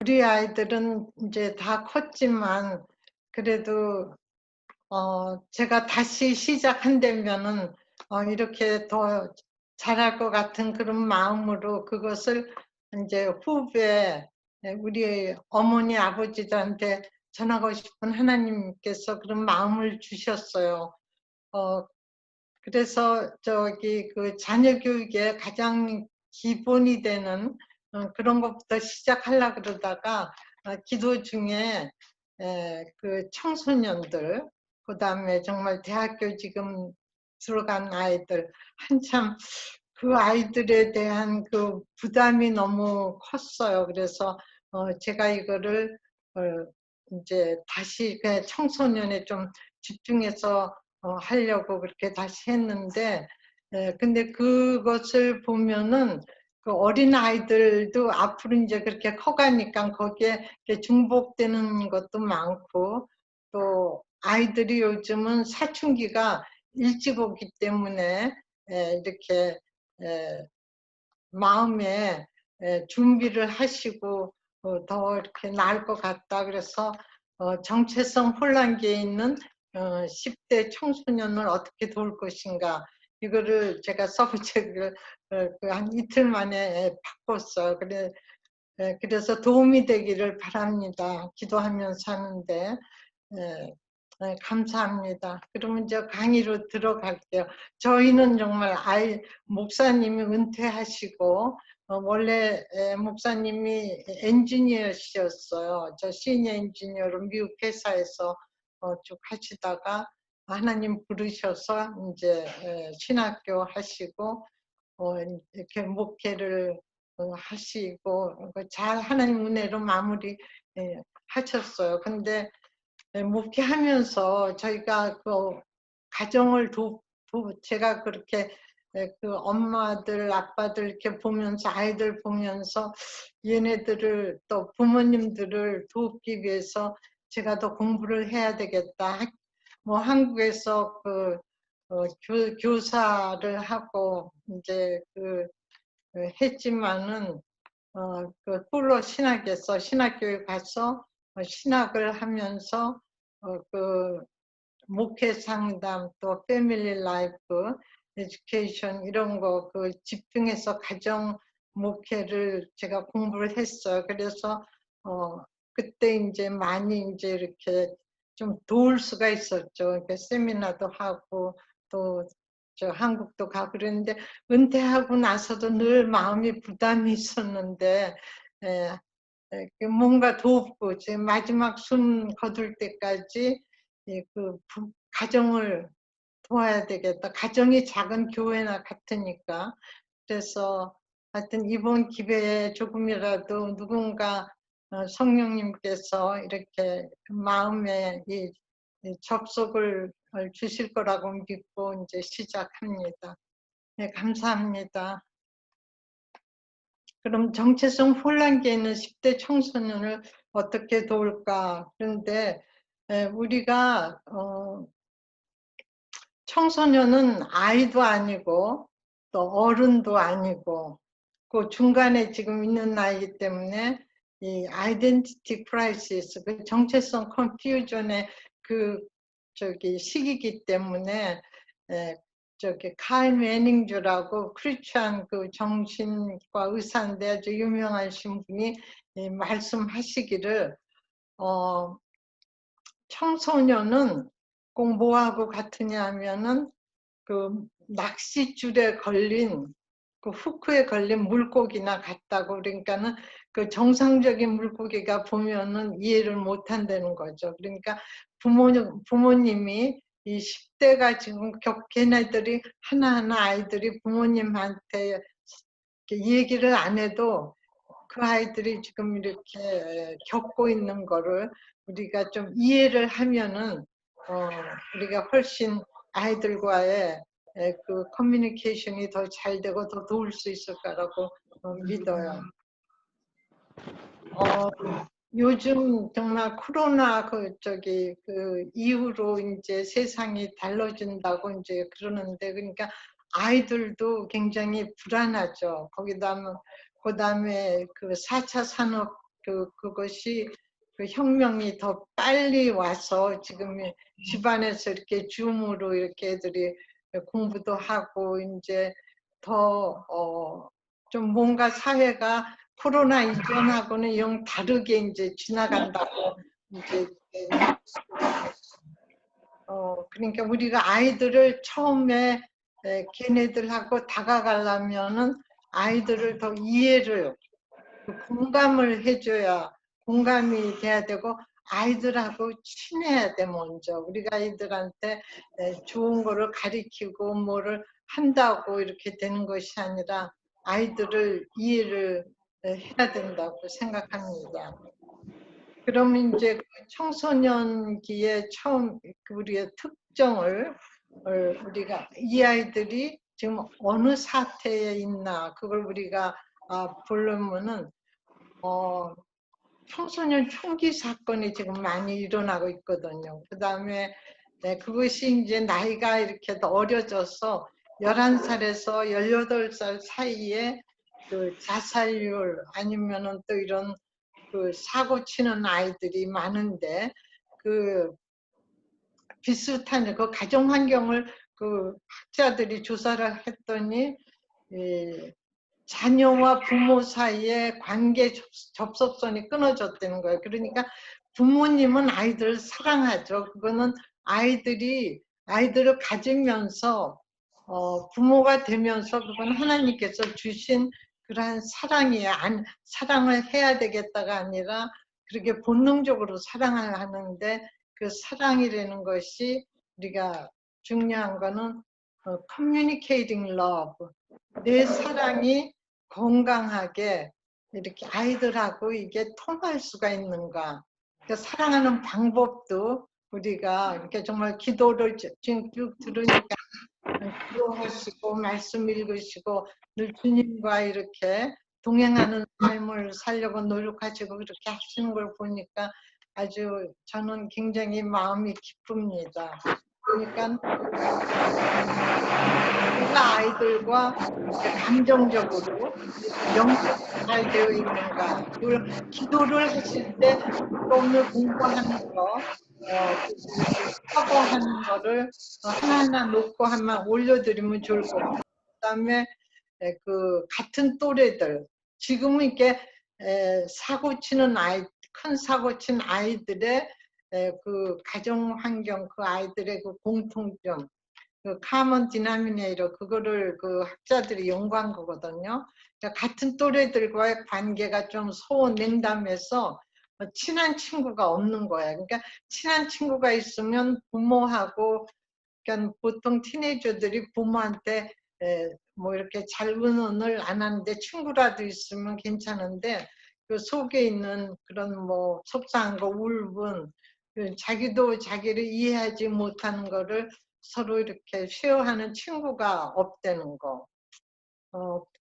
우리 아이들은 이제 다 컸지만 그래도 제가 다시 시작한다면은 이렇게 더 잘할 것 같은 그런 마음으로 그것을 이제 후배 우리 어머니 아버지들한테 전하고 싶은 하나님께서 그런 마음을 주셨어요. 어, 그래서 저기 그 자녀 교육의 가장 기본이 되는 그런 것부터 시작하려고 그러다가 기도 중에 그 청소년들, 그다음에 정말 대학교 지금 들어간 아이들 한참 그 아이들에 대한 그 부담이 너무 컸어요. 그래서 제가 이거를 어, 이제 다시 그 청소년에 좀 집중해서 하려고 그렇게 다시 했는데, 근데 그것을 보면은 그 어린 아이들도 앞으로 이제 그렇게 커가니까 거기에 이렇게 중복되는 것도 많고, 또 아이들이 요즘은 사춘기가 일찍 오기 때문에 이렇게 마음에 준비를 하시고 더 이렇게 나을 것 같다. 그래서 정체성 혼란기에 있는 10대 청소년을 어떻게 도울 것인가, 이거를 제가 서브책을 한 이틀 만에 바꿨어요. 그래서 도움이 되기를 바랍니다. 기도하면서 하는데. 감사합니다. 그러면 이제 강의로 들어갈게요. 저희는 정말 목사님이 은퇴하시고, 원래 목사님이 엔지니어셨어요. 저 시니어 엔지니어로 미국 회사에서 쭉 하시다가 하나님 부르셔서 이제 신학교 하시고, 이렇게 목회를 하시고, 잘 하나님 은혜로 마무리 하셨어요. 근데 목회하면서 저희가 그 가정을 제가 그렇게 그 엄마들 아빠들 이렇게 보면서 아이들 보면서 얘네들을 또 부모님들을 돕기 위해서 제가 더 공부를 해야 되겠다. 뭐 한국에서 그 교사를 하고 이제 했지만은 그 폴로 신학에서 신학교에 가서 신학을 하면서 그 목회 상담 또 패밀리 라이프 에듀케이션 이런 거 그 집중해서 가정 목회를 제가 공부를 했어요. 그래서 그때 이제 많이 이제 이렇게 좀 도울 수가 있었죠. 이렇게 세미나도 하고 또 저 한국도 가고 그랬는데, 은퇴하고 나서도 늘 마음이 부담이 있었는데 에, 뭔가 돕고 제 마지막 숨 거둘 때까지 가정을 도와야 되겠다. 가정이 작은 교회나 같으니까. 그래서 하여튼 이번 기회에 조금이라도 누군가 성령님께서 이렇게 마음에 이 접속을 주실 거라고 믿고 이제 시작합니다. 네, 감사합니다. 그럼 정체성 혼란기에 있는 10대 청소년을 어떻게 도울까? 그런데 우리가 청소년은 아이도 아니고 또 어른도 아니고 그 중간에 지금 있는 나이기 때문에 이 아이덴티티 크라이시스, 그 정체성 컨퓨전의 그 저기 시기이기 때문에 저기 칼 매닝주라고 크리스찬 그 정신과 의사인데 아주 유명하신 분이 말씀하시기를 청소년은 꼭 뭐하고 같으냐 하면은 그 낚싯줄에 걸린 그 후크에 걸린 물고기나 같다고. 그러니까는 그 정상적인 물고기가 보면은 이해를 못 한다는 거죠. 그러니까 부모님이 이 10대가 지금 걔네들이 하나하나 아이들이 부모님한테 얘기를 안 해도 그 아이들이 지금 이렇게 겪고 있는 거를 우리가 좀 이해를 하면은 우리가 훨씬 아이들과의 그 커뮤니케이션이 더 잘 되고 더 도울 수 있을 거라고 믿어요. 요즘 정말 코로나 그 이후로 이제 세상이 달라진다고 이제 그러는데, 그러니까 아이들도 굉장히 불안하죠. 그다음에 그 4차 산업 그것이 그 혁명이 더 빨리 와서 지금 집안에서 이렇게 줌으로 이렇게 애들이 공부도 하고 이제 더 좀 뭔가 사회가 코로나 이전하고는 영 다르게 이제 지나간다고 이제 그러니까 우리가 아이들을 처음에 걔네들하고 다가가려면은 아이들을 더 이해를 공감을 해줘야 공감이 돼야 되고 아이들하고 친해야 돼 먼저 우리가 아이들한테 좋은 거를 가리키고 뭐를 한다고 이렇게 되는 것이 아니라 아이들을 이해를 해야 된다고 생각합니다. 그러면 이제 청소년기에 처음 우리의 특정을 우리가 이 아이들이 지금 어느 사태에 있나 그걸 우리가 보려면은 청소년 총기 사건이 지금 많이 일어나고 있거든요. 그 다음에 그것이 이제 나이가 이렇게 더 어려져서 11살에서 18살 사이에 그 자살률 아니면은 또 이런 그 사고 치는 아이들이 많은데 그 비슷한 그 가정 환경을 그 학자들이 조사를 했더니 자녀와 부모 사이에 관계 접속선이 끊어졌다는 거예요. 그러니까 부모님은 아이들을 사랑하죠. 그거는 아이들을 가지면서 부모가 되면서 그건 하나님께서 주신 그러한 사랑이에요. 사랑을 해야 되겠다가 아니라 그렇게 본능적으로 사랑을 하는데 그 사랑이라는 것이 우리가 중요한 거는 communicating love. 내 사랑이 건강하게 이렇게 아이들하고 이게 통할 수가 있는가. 그러니까 사랑하는 방법도 우리가 이렇게 정말 기도를 지금 쭉 들으니까 기도하시고 말씀 읽으시고 늘 주님과 이렇게 동행하는 삶을 살려고 노력하시고 그렇게 하시는 걸 보니까 아주 저는 굉장히 마음이 기쁩니다. 그러니까 우리가 아이들과 감정적으로 연결이 잘 되어 있는가. 그걸 기도를 하실 때 오늘 공부하는 거, 사고하는 거를 하나하나 놓고 한번 올려드리면 좋을 것 같아요. 그다음에 그 같은 또래들 지금은 이렇게 사고 치는 큰 사고 친 아이들의 그 가정 환경, 그 아이들의 그 공통점. 그 카먼 디나미네이터 그거를 그 학자들이 연구한 거거든요. 그러니까 같은 또래들과의 관계가 좀 소원냉담해서 친한 친구가 없는 거예요. 그러니까 친한 친구가 있으면 부모하고 그러니까 보통 티네이저들이 부모한테 뭐 이렇게 잘 의논을 안 하는데 친구라도 있으면 괜찮은데 그 속에 있는 그런 뭐 속상한 거 울분 자기도 자기를 이해하지 못하는 거를 서로 이렇게 쉐어하는 친구가 없다는 거.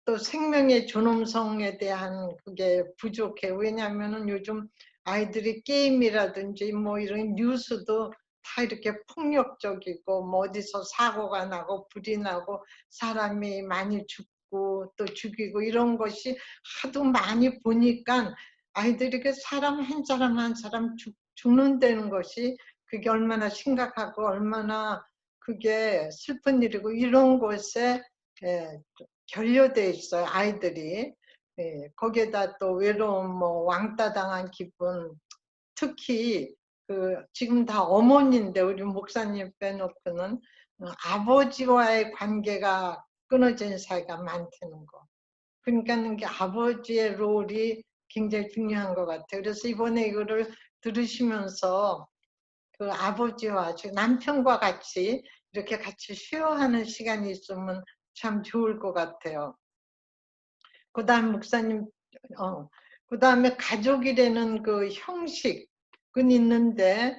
또 생명의 존엄성에 대한 그게 부족해. 왜냐하면은 요즘 아이들이 게임이라든지 뭐 이런 뉴스도 다 이렇게 폭력적이고 뭐 어디서 사고가 나고 불이 나고 사람이 많이 죽고 또 죽이고 이런 것이 하도 많이 보니까 아이들이 그 사람 한 사람 한 사람 죽는다는 것이 그게 얼마나 심각하고 얼마나 그게 슬픈 일이고 이런 곳에 결여돼 있어요 아이들이. 거기에다 또 외로움 뭐 왕따 당한 기분 특히 그 지금 다 어머니인데 우리 목사님 빼놓고는 아버지와의 관계가 끊어진 사이가 많다는 거. 그러니까 이게 아버지의 롤이 굉장히 중요한 것 같아요. 그래서 이번에 이거를 들으시면서 그 아버지와 남편과 같이 이렇게 같이 쉐어하는 시간이 있으면 참 좋을 것 같아요. 그 다음 목사님, 그 다음에 가족이라는 그 형식은 있는데,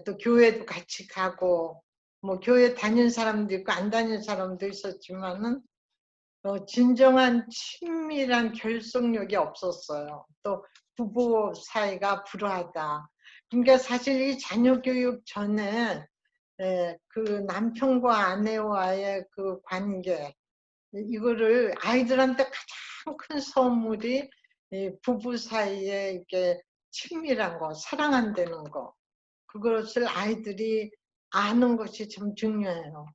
또 교회도 같이 가고, 뭐 교회 다닌 사람도 있고 안 다닌 사람도 있었지만은, 진정한 친밀한 결속력이 없었어요. 또 부부 사이가 불화하다. 그러니까 사실 이 자녀 교육 전에 그 남편과 아내와의 그 관계, 이거를 아이들한테 가장 큰 선물이 이 부부 사이에 이게 친밀한 거, 사랑한다는 거, 그것을 아이들이 아는 것이 참 중요해요.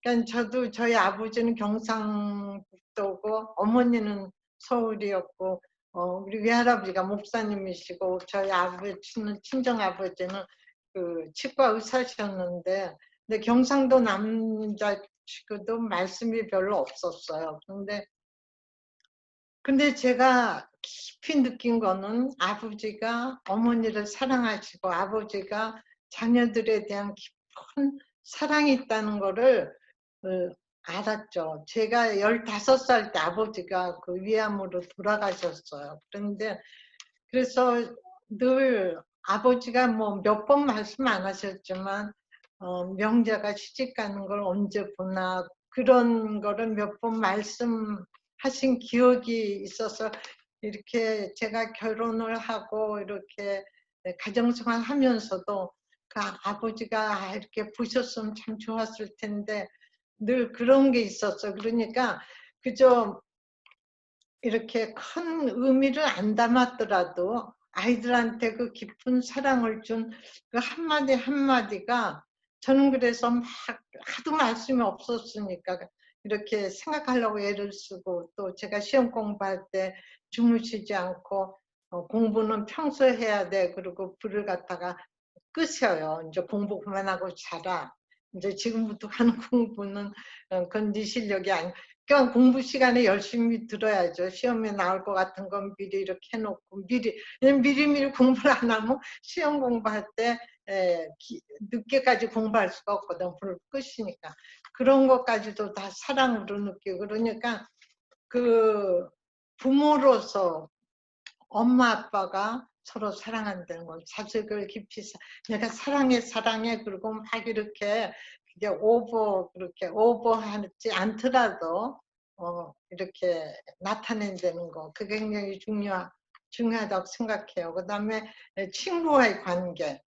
그러니까 저도 저희 아버지는 경상북도고 어머니는 서울이었고 우리 외할아버지가 목사님이시고 저희 아버지는 친정아버지는 그 치과 의사셨는데 근데 경상도 남자치고도 말씀이 별로 없었어요. 근데 제가 깊이 느낀 거는 아버지가 어머니를 사랑하시고 아버지가 자녀들에 대한 깊은 사랑이 있다는 거를 알았죠. 제가 15살 때 아버지가 그 위암으로 돌아가셨어요. 그래서 늘 아버지가 뭐 몇 번 말씀 안 하셨지만 명자가 시집 가는 걸 언제 보나 그런 거를 몇 번 말씀하신 기억이 있어서 이렇게 제가 결혼을 하고 이렇게 가정생활 하면서도 그 아버지가 이렇게 보셨으면 참 좋았을 텐데 늘 그런 게 있었어. 그러니까 그저 이렇게 큰 의미를 안 담았더라도 아이들한테 그 깊은 사랑을 준 그 한마디 한마디가 저는 그래서 막 하도 말씀이 없었으니까 이렇게 생각하려고 애를 쓰고 또 제가 시험 공부할 때 주무시지 않고 공부는 평소에 해야 돼. 그리고 불을 갖다가 끄셔요. 이제 공부 그만하고 자라. 이제 지금부터 하는 공부는 그건 네 실력이 아니. 그러니까 공부 시간에 열심히 들어야죠. 시험에 나올 것 같은 건 미리 이렇게 해놓고 미리미리 공부를 안 하면 시험 공부할 때 늦게까지 공부할 수가 없거든. 불을 끄시니까. 그런 것까지도 다 사랑으로 느끼고 그러니까 그 부모로서 엄마 아빠가 서로 사랑한다는 걸 자식을 깊이 내가 사랑해 그리고 막 이렇게 그게 그렇게 오버하지 않더라도 이렇게 나타낸다는 거 그게 굉장히 중요하다고 생각해요. 그다음에 친구와의 관계.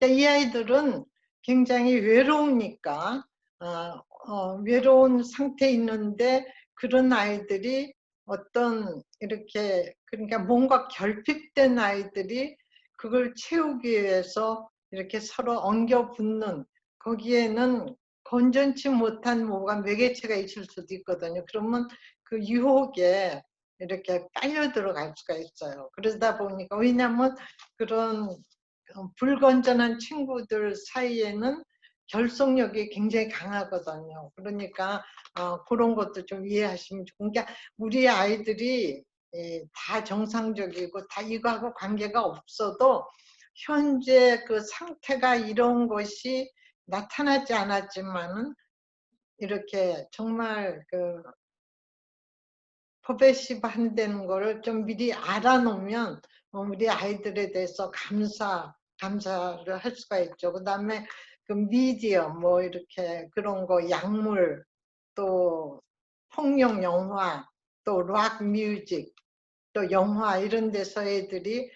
이 아이들은 굉장히 외로우니까 외로운 상태에 있는데 그런 아이들이 어떤 이렇게 그러니까 뭔가 결핍된 아이들이 그걸 채우기 위해서 이렇게 서로 엉겨 붙는 거기에는 건전치 못한 뭐가 매개체가 있을 수도 있거든요. 그러면 그 유혹에 이렇게 빨려 들어갈 수가 있어요. 그러다 보니까 왜냐하면 그런 불건전한 친구들 사이에는 결속력이 굉장히 강하거든요. 그러니까 그런 것도 좀 이해하시면 좋은 게 우리 아이들이 다 정상적이고 다 이거하고 관계가 없어도 현재 그 상태가 이런 것이 나타나지 않았지만은 이렇게 정말 그 퍼베시브 한다는 거를 좀 미리 알아놓으면 우리 아이들에 대해서 감사를 할 수가 있죠. 그 다음에 그 미디어 뭐 이렇게 그런 거 약물 또 폭력 영화 또 락 뮤직 또 영화 이런 데서 애들이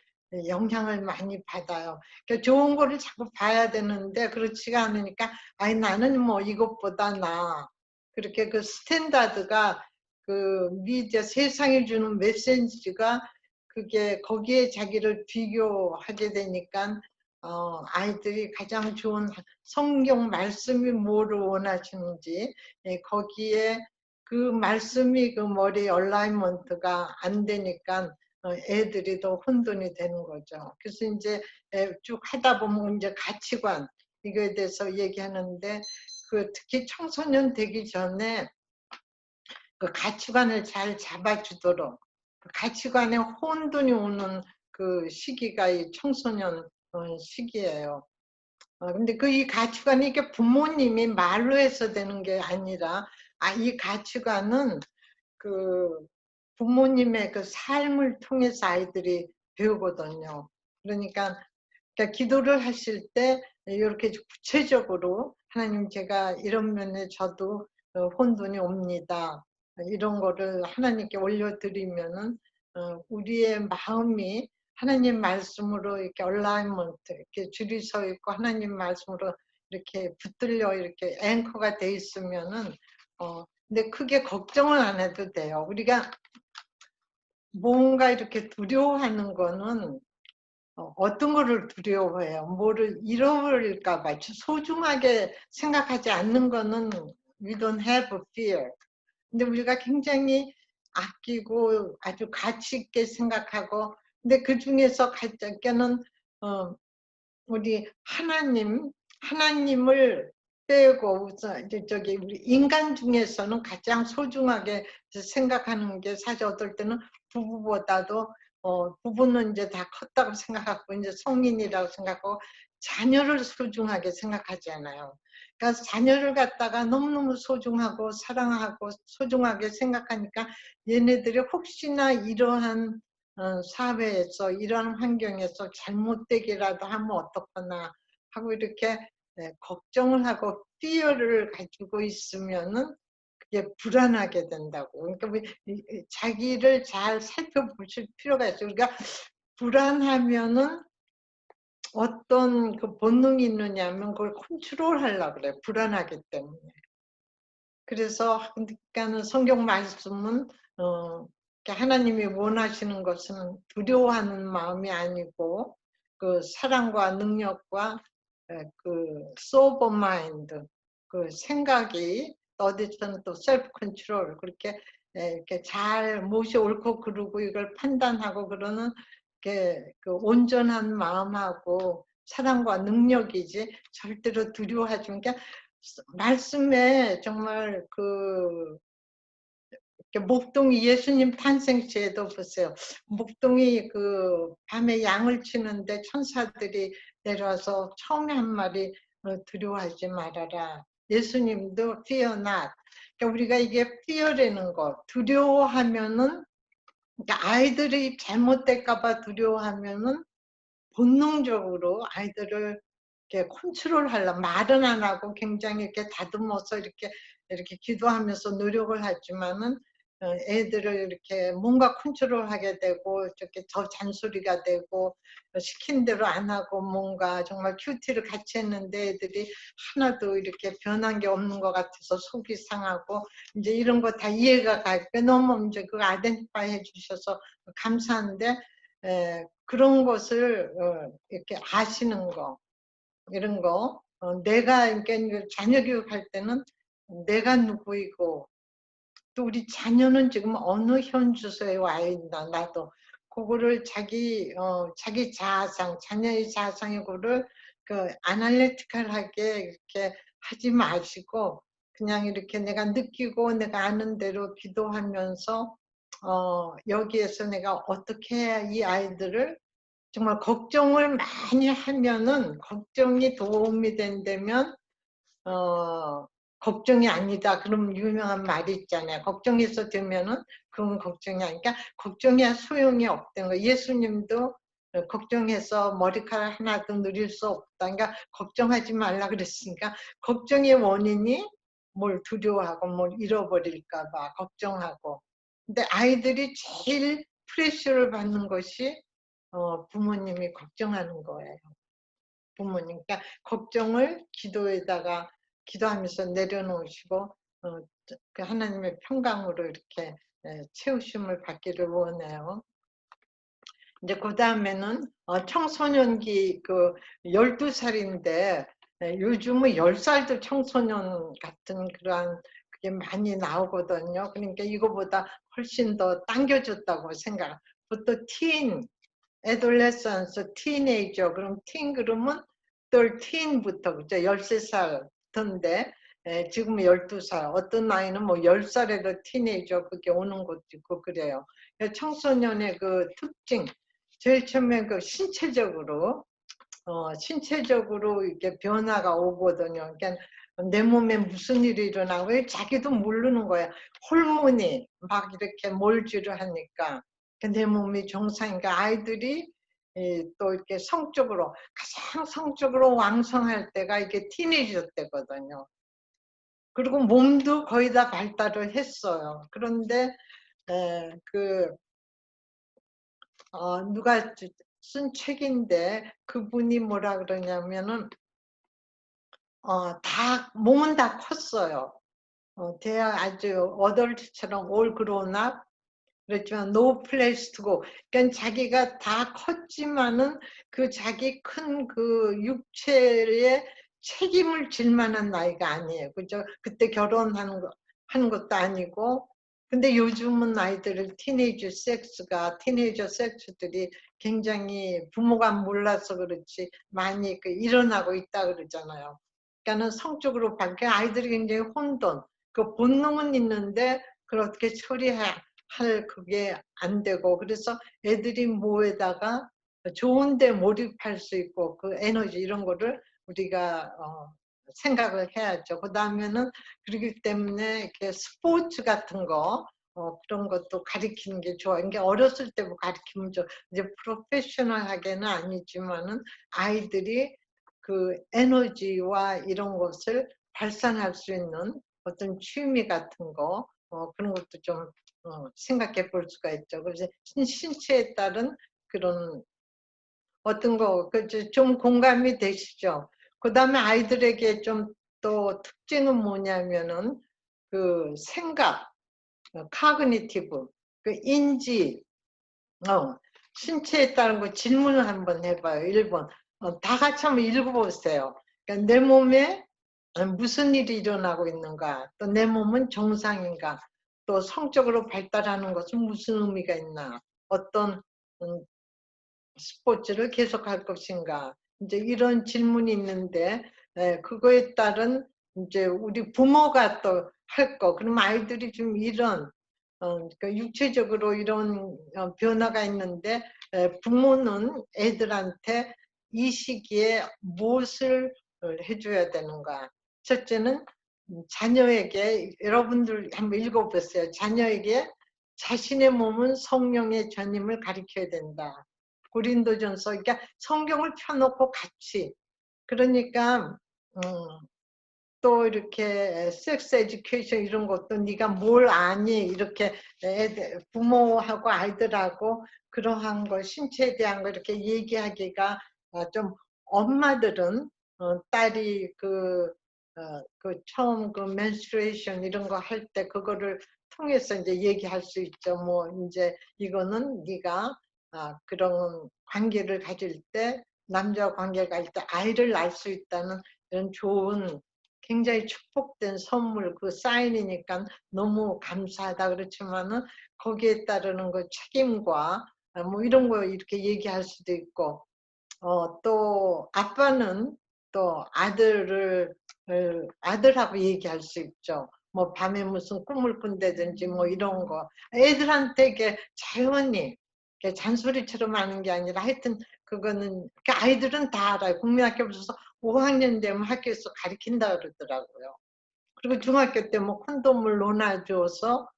영향을 많이 받아요. 그러니까 좋은 거를 자꾸 봐야 되는데 그렇지가 않으니까 아니 나는 뭐 이것보다 나 그렇게 그 스탠다드가 그 미디어 세상에 주는 메시지가 그게 거기에 자기를 비교하게 되니까 아이들이 가장 좋은 성경 말씀이 뭐를 원하시는지 거기에 그 말씀이 그 머리 얼라이먼트가 안 되니까 애들이 더 혼돈이 되는 거죠. 그래서 이제 쭉 하다 보면 이제 가치관 이거에 대해서 얘기하는데 그 특히 청소년 되기 전에 그 가치관을 잘 잡아주도록 그 가치관에 혼돈이 오는 그 시기가 이 청소년 시기예요. 근데 그 이 가치관이 이게 부모님이 말로 해서 되는 게 아니라 이 가치관은 그 부모님의 그 삶을 통해서 아이들이 배우거든요. 그러니까 기도를 하실 때 이렇게 구체적으로 하나님 제가 이런 면에 저도 혼돈이 옵니다. 이런 거를 하나님께 올려드리면은 우리의 마음이 하나님 말씀으로 이렇게 얼라이먼트 이렇게 줄이 서 있고 하나님 말씀으로 이렇게 붙들려 이렇게 앵커가 돼 있으면은 근데 크게 걱정을 안 해도 돼요. 우리가 뭔가 이렇게 두려워하는 거는 어떤 거를 두려워해요? 뭐를 잃어버릴까 봐. 소중하게 생각하지 않는 거는 we don't have fear. 근데 우리가 굉장히 아끼고 아주 가치 있게 생각하고, 근데 그중에서 가장 어 우리 하나님을 빼고 우선 이제 저기 우리 인간 중에서는 가장 소중하게 생각하는 게, 사실 어떨 때는 부부보다도 부부는 이제 다 컸다고 생각하고 이제 성인이라고 생각하고 자녀를 소중하게 생각하잖아요. 그러니까 자녀를 갖다가 너무너무 소중하고 사랑하고 소중하게 생각하니까 얘네들이 혹시나 이러한 사회에서 이런 환경에서 잘못되기라도 하면 어떡하나 하고 이렇게 걱정을 하고 fear를 가지고 있으면은 그게 불안하게 된다고. 그러니까 자기를 잘 살펴보실 필요가 있어요. 우리가 불안하면은 어떤 그 본능이 있느냐면 그걸 컨트롤하려고 그래요. 불안하기 때문에. 그래서 그러니까는 성경 말씀은 하나님이 원하시는 것은 두려워하는 마음이 아니고 그 사랑과 능력과 그 sober mind, 그 생각이 어디서는 또 self control, 그렇게 이렇게 잘 무엇이 옳고 그르고 이걸 판단하고 그러는 그 온전한 마음하고 사랑과 능력이지 절대로 두려워하지. 그러니까 말씀에 정말 그 목동이 예수님 탄생시에도 보세요. 목동이 그 밤에 양을 치는데 천사들이 내려와서 처음에 한 말이 두려워하지 말아라. 예수님도 fear not. 그러니까 우리가 이게 fear라는 거, 두려워하면은, 그러니까 아이들이 잘못될까 봐 두려워하면은 본능적으로 아이들을 이렇게 컨트롤하려 말은 안 하고 굉장히 이렇게 다듬어서 이렇게 기도하면서 노력을 하지만은 애들을 이렇게 뭔가 컨트롤하게 되고 이렇게 더 잔소리가 되고 시킨 대로 안 하고 뭔가 정말 큐티를 같이 했는데 애들이 하나도 이렇게 변한 게 없는 것 같아서 속이 상하고 이제 이런 거 다 이해가 가니까 너무 이제 그거 아이덴티파이 해주셔서 감사한데, 그런 것을 이렇게 아시는 거, 이런 거, 내가 그러니까 자녀 교육할 때는 내가 누구이고 또 우리 자녀는 지금 어느 현 주소에 와 있나, 나도 그거를 자기 자아상, 자녀의 자아상의 거를 그 아날리티컬하게 이렇게 하지 마시고 그냥 이렇게 내가 느끼고 내가 아는 대로 기도하면서 여기에서 내가 어떻게 해야 이 아이들을, 정말 걱정을 많이 하면은 걱정이 도움이 된다면 걱정이 아니다. 그럼 유명한 말이 있잖아요. 걱정해서 되면은 그건 걱정이 아니니까 걱정이야 소용이 없다는 거. 예수님도 걱정해서 머리카락 하나도 누릴 수 없다. 그러니까 걱정하지 말라 그랬으니까 걱정의 원인이 뭘 두려워하고 뭘 잃어버릴까 봐 걱정하고. 근데 아이들이 제일 프레셔를 받는 것이 부모님이 걱정하는 거예요. 부모님. 그러니까 걱정을 기도에다가 기도하면서 내려놓으시고 그 하나님의 평강으로 이렇게 채우심을 받기를 원해요. 이제 그 다음에는 청소년기 그 12살인데 요즘은 10살도 청소년 같은 그러한 그게 많이 나오거든요. 그러니까 이거보다 훨씬 더 당겨졌다고 생각. 보통 adolescence, teenager, 그럼 teen 그러면 13부터, 그죠? 13살부터인데, 지금 12살, 어떤 나이는 뭐 10살에도 티네이저 그게 오는 것도 있고 그래요. 청소년의 그 특징, 제일 처음에 그 신체적으로 이렇게 변화가 오거든요. 그러니까 내 몸에 무슨 일이 일어나고 자기도 모르는 거야. 호르몬이 막 이렇게 몰지를 하니까 내 몸이 정상인가. 아이들이 또 이렇게 가장 성적으로 왕성할 때가 이게 티네이저 때거든요. 그리고 몸도 거의 다 발달을 했어요. 그런데 누가 쓴 책인데 그분이 뭐라 그러냐면은 몸은 다 컸어요. 대학 아주 어덜트처럼 올 그로나 그렇지만 no place to go. 그러니까 자기가 다 컸지만은 그 자기 큰 그 육체에 책임을 질 만한 나이가 아니에요. 그죠? 그때 결혼하는 거, 하는 것도 아니고. 근데 요즘은 아이들을 티네이저 섹스들이 굉장히 부모가 몰라서 그렇지 많이 그 일어나고 있다 그러잖아요. 그러니까는 성적으로 밝게 아이들이 굉장히 혼돈, 그 본능은 있는데 그렇게 처리할 그게 안 되고, 그래서 애들이 뭐에다가 좋은데 몰입할 수 있고 그 에너지 이런 거를 우리가 생각을 해야죠. 그 다음에는 그렇기 때문에 이렇게 스포츠 같은 거 그런 것도 가르치는 게 좋아. 이게 어렸을 때부터 가르치면 좋아. 이제 프로페셔널하게는 아니지만은 아이들이 그 에너지와 이런 것을 발산할 수 있는 어떤 취미 같은 거 그런 것도 좀 생각해 볼 수가 있죠. 그래서 신체에 따른 그런 어떤 거, 좀 공감이 되시죠? 그 다음에 아이들에게 좀 또 특징은 뭐냐면은 그 생각, 카그니티브, 그 인지, 신체에 따른 거 질문을 한번 해봐요. 1번. 다 같이 한번 읽어보세요. 그러니까 내 몸에 무슨 일이 일어나고 있는가? 또 내 몸은 정상인가? 또 성적으로 발달하는 것은 무슨 의미가 있나? 어떤 음, 스포츠를 계속할 것인가? 이제 이런 질문이 있는데 그거에 따른 이제 우리 부모가 또 할 거. 그럼 아이들이 좀 이런 그 육체적으로 이런 변화가 있는데 부모는 애들한테 이 시기에 무엇을 해줘야 되는가? 첫째는 자녀에게 여러분들 한번 읽어보세요. 자녀에게 자신의 몸은 성령의 전임을 가르쳐야 된다. 고린도전서, 그러니까 성경을 펴놓고 같이. 그러니까 또 이렇게 섹스 에듀케이션 이런 것도 네가 뭘 아니 이렇게 부모하고 아이들하고 그러한 거 신체에 대한 거 이렇게 얘기하기가 좀 엄마들은 딸이 그 처음 그 menstruation 이런 거 할 때 그거를 통해서 이제 얘기할 수 있죠. 뭐 이제 이거는 네가 그런 관계를 가질 때 남자와 관계를 가질 때 아이를 낳을 수 있다는 이런 좋은 굉장히 축복된 선물 그 사인이니까 너무 감사하다 그렇지만은 거기에 따르는 그 책임과 뭐 이런 거 이렇게 얘기할 수도 있고 또 아빠는 또 아들하고 얘기할 수 있죠. 뭐 밤에 무슨 꿈을 꾼다든지 뭐 이런 거 애들한테 이게 자연히 이렇게 잔소리처럼 하는 게 아니라 하여튼 그거는 아이들은 다 알아요. 국민학교에서 5학년 되면 학교에서 가르친다 그러더라고요. 그리고 중학교 때 뭐 콘돔을 논아줘서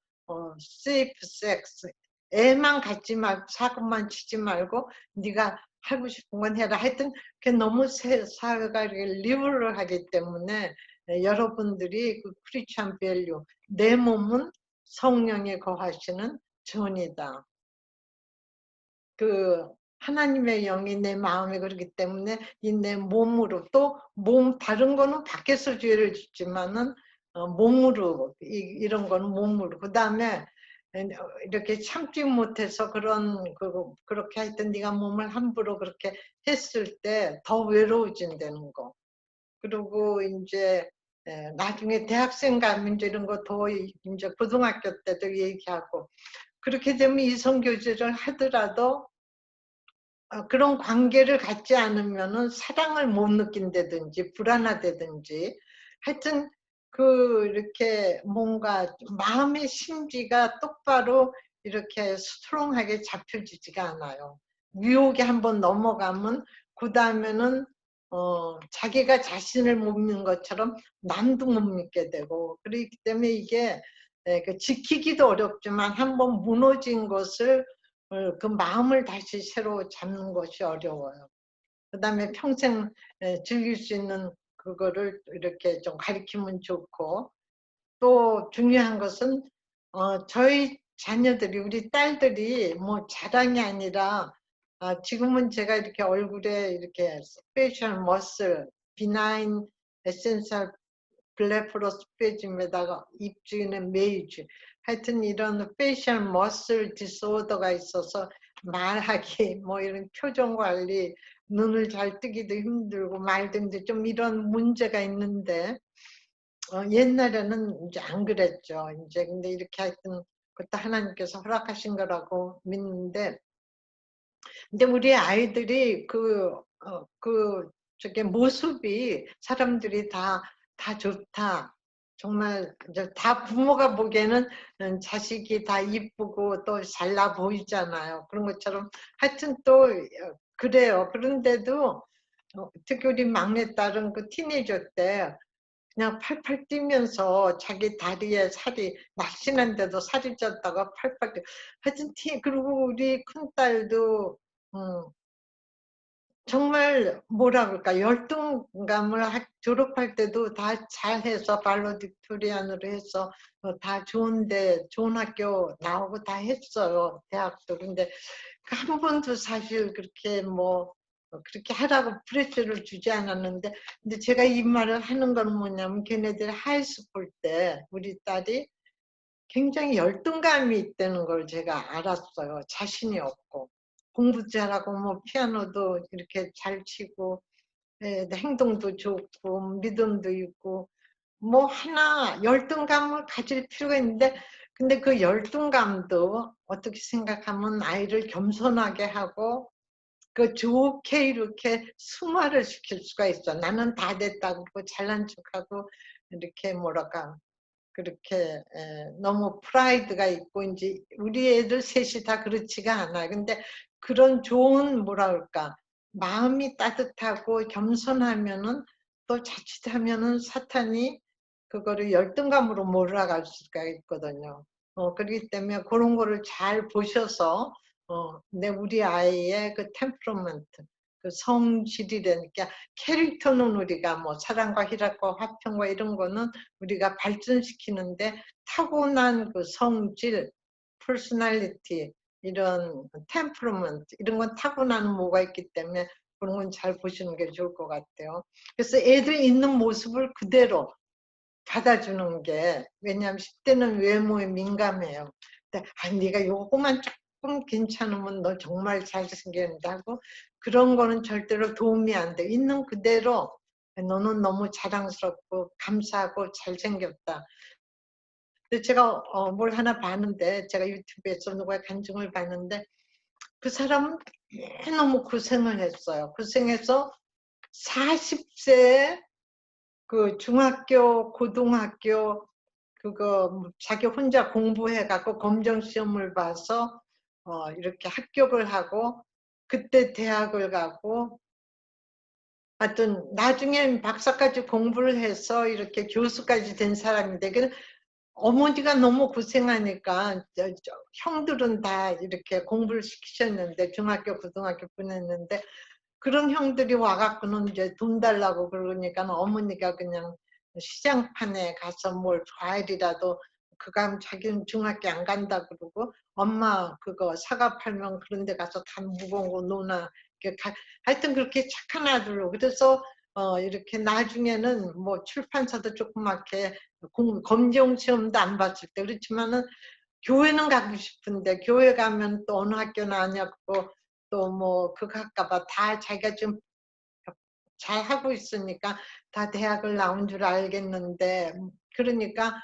세이프 섹스 애만 갖지 말고 사고만 치지 말고 네가 하고 싶은 건 해라. 하여튼 그게 너무 사회가 리버럴하기 때문에 여러분들이 그 크리스천 밸류 내 몸은 성령이 거하시는 전이다. 그 하나님의 영이 내 마음에 그렇기 때문에 이 내 몸으로 또 몸 다른 거는 밖에서 죄를 짓지만은 몸으로 이런 거는 몸으로 그 다음에 이렇게 참지 못해서 그렇게 하여튼 네가 몸을 함부로 그렇게 했을 때 더 외로워진다는 거. 그리고 이제 나중에 대학생 가면 이제 이런 거 더 이제 고등학교 때도 얘기하고 그렇게 되면 이성교제를 하더라도 그런 관계를 갖지 않으면은 사랑을 못 느낀다든지 불안하다든지 하여튼 이렇게 뭔가 마음의 심지가 똑바로 이렇게 스트롱하게 잡혀지지가 않아요. 유혹에 한번 넘어가면 그 다음에는 자기가 자신을 못 믿는 것처럼 남도 못 믿게 되고 그렇기 때문에 이게 지키기도 어렵지만 한번 무너진 것을 그 마음을 다시 새로 잡는 것이 어려워요. 그 다음에 평생 즐길 수 있는 그거를 이렇게 좀 가르치면 좋고 또 중요한 것은 저희 자녀들이 우리 딸들이 뭐 자랑이 아니라 지금은 제가 이렇게 얼굴에 이렇게 스페셜 머슬, 비나인 에센셜 블레프로스페즘에다가 입 주위는 메이즈. 하여튼 이런 페이셜 머슬 디스오더가 있어서 말하기, 뭐 이런 표정 관리, 눈을 잘 뜨기도 힘들고 말든지 좀 이런 문제가 있는데, 옛날에는 이제 안 그랬죠. 이제 근데 이렇게 하여튼 그것도 하나님께서 허락하신 거라고 믿는데, 근데 우리 아이들이 저게 모습이 사람들이 다 좋다. 정말 이제 다 부모가 보기에는 자식이 다 이쁘고 또 잘나 보이잖아요. 그런 것처럼 하여튼 또 그래요. 그런데도 특히 우리 막내딸은 그 티네이저 때 그냥 팔팔 뛰면서 자기 다리에 살이 날씬한데도 살이 쪘다가 팔팔 뛰. 하여튼 그리고 우리 큰딸도 음, 정말 뭐라 그럴까 열등감을 졸업할 때도 다 잘해서 발로딕토리안으로 해서 다 좋은데 좋은 학교 나오고 다 했어요 대학도. 근데 한 번도 사실 그렇게 뭐 그렇게 하라고 프레셔를 주지 않았는데, 근데 제가 이 말을 하는 건 뭐냐면 걔네들 하이스쿨 때 우리 딸이 굉장히 열등감이 있다는 걸 제가 알았어요. 자신이 없고 공부 잘하고 뭐 피아노도 이렇게 잘 치고 행동도 좋고 믿음도 있고 뭐 하나 열등감을 가질 필요가 있는데, 근데 그 열등감도 어떻게 생각하면 아이를 겸손하게 하고 그 좋게 이렇게 승화를 시킬 수가 있어. 나는 다 됐다고 그러고 잘난 척하고 이렇게 뭐랄까 그렇게 너무 프라이드가 있고 이제 우리 애들 셋이 다 그렇지가 않아요. 근데 그런 좋은 뭐라 그럴까 마음이 따뜻하고 겸손하면은 또 자칫하면은 사탄이 그거를 열등감으로 몰아갈 수가 있거든요. 그렇기 때문에 그런 거를 잘 보셔서 내 우리 아이의 그 템퍼러먼트, 그 성질이라니까 캐릭터는 우리가 뭐 사랑과 희락과 화평과 이런 거는 우리가 발전시키는데 타고난 그 성질, 퍼스널리티, 이런 템퍼러먼트 이런 건 타고나는 뭐가 있기 때문에 그런 건 잘 보시는 게 좋을 것 같아요. 그래서 애들이 있는 모습을 그대로 받아주는 게, 왜냐하면 10대는 외모에 민감해요. 근데 네가 요거만 조금 괜찮으면 너 정말 잘생겼는데 하고 그런 거는 절대로 도움이 안 돼. 있는 그대로 너는 너무 자랑스럽고 감사하고 잘생겼다. 근데 제가 뭘 하나 봤는데, 제가 유튜브에서 누가 간증을 봤는데 그 사람은 너무 고생을 했어요. 고생해서 40세에 그 중학교, 고등학교 그거 자기 혼자 공부해갖고 검정시험을 봐서 이렇게 합격을 하고 그때 대학을 가고 하여튼 나중엔 박사까지 공부를 해서 이렇게 교수까지 된 사람인데, 어머니가 너무 고생하니까 형들은 다 이렇게 공부를 시키셨는데 중학교 고등학교 보냈는데 그런 형들이 와갖고는 이제 돈 달라고 그러니까 어머니가 그냥 시장판에 가서 뭘 과일이라도 그거 하면 자기는 중학교 안 간다 그러고 엄마 그거 사과 팔면 그런 데 가서 다 무거운 거 놓나 하여튼 그렇게 착한 아들로. 그래서 이렇게 나중에는 뭐 출판사도 조그맣게 검정 시험도 안 봤을 때 그렇지만은 교회는 가고 싶은데 교회 가면 또 어느 학교 나왔냐고 또 뭐 그거 할까봐 다 자기가 좀 잘 하고 있으니까 다 대학을 나온 줄 알겠는데, 그러니까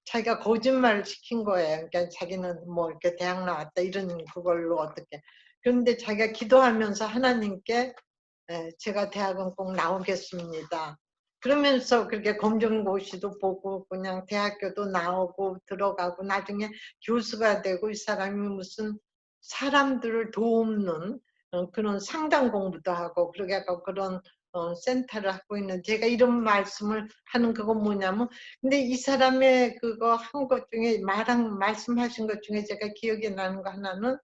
자기가 거짓말을 시킨 거예요. 그러니까 자기는 뭐 이렇게 대학 나왔다 이런 그걸로 어떻게. 그런데 자기가 기도하면서 하나님께 제가 대학은 꼭 나오겠습니다. 그러면서 그렇게 검정고시도 보고 그냥 대학교도 나오고 들어가고 나중에 교수가 되고 이 사람이 무슨 사람들을 돕는 그런 상담 공부도 하고 그러게 하고 그런 센터를 하고 있는, 제가 이런 말씀을 하는 그건 뭐냐면, 근데 이 사람의 그거 한 것 중에 말씀하신 것 중에 제가 기억이 나는 거 하나는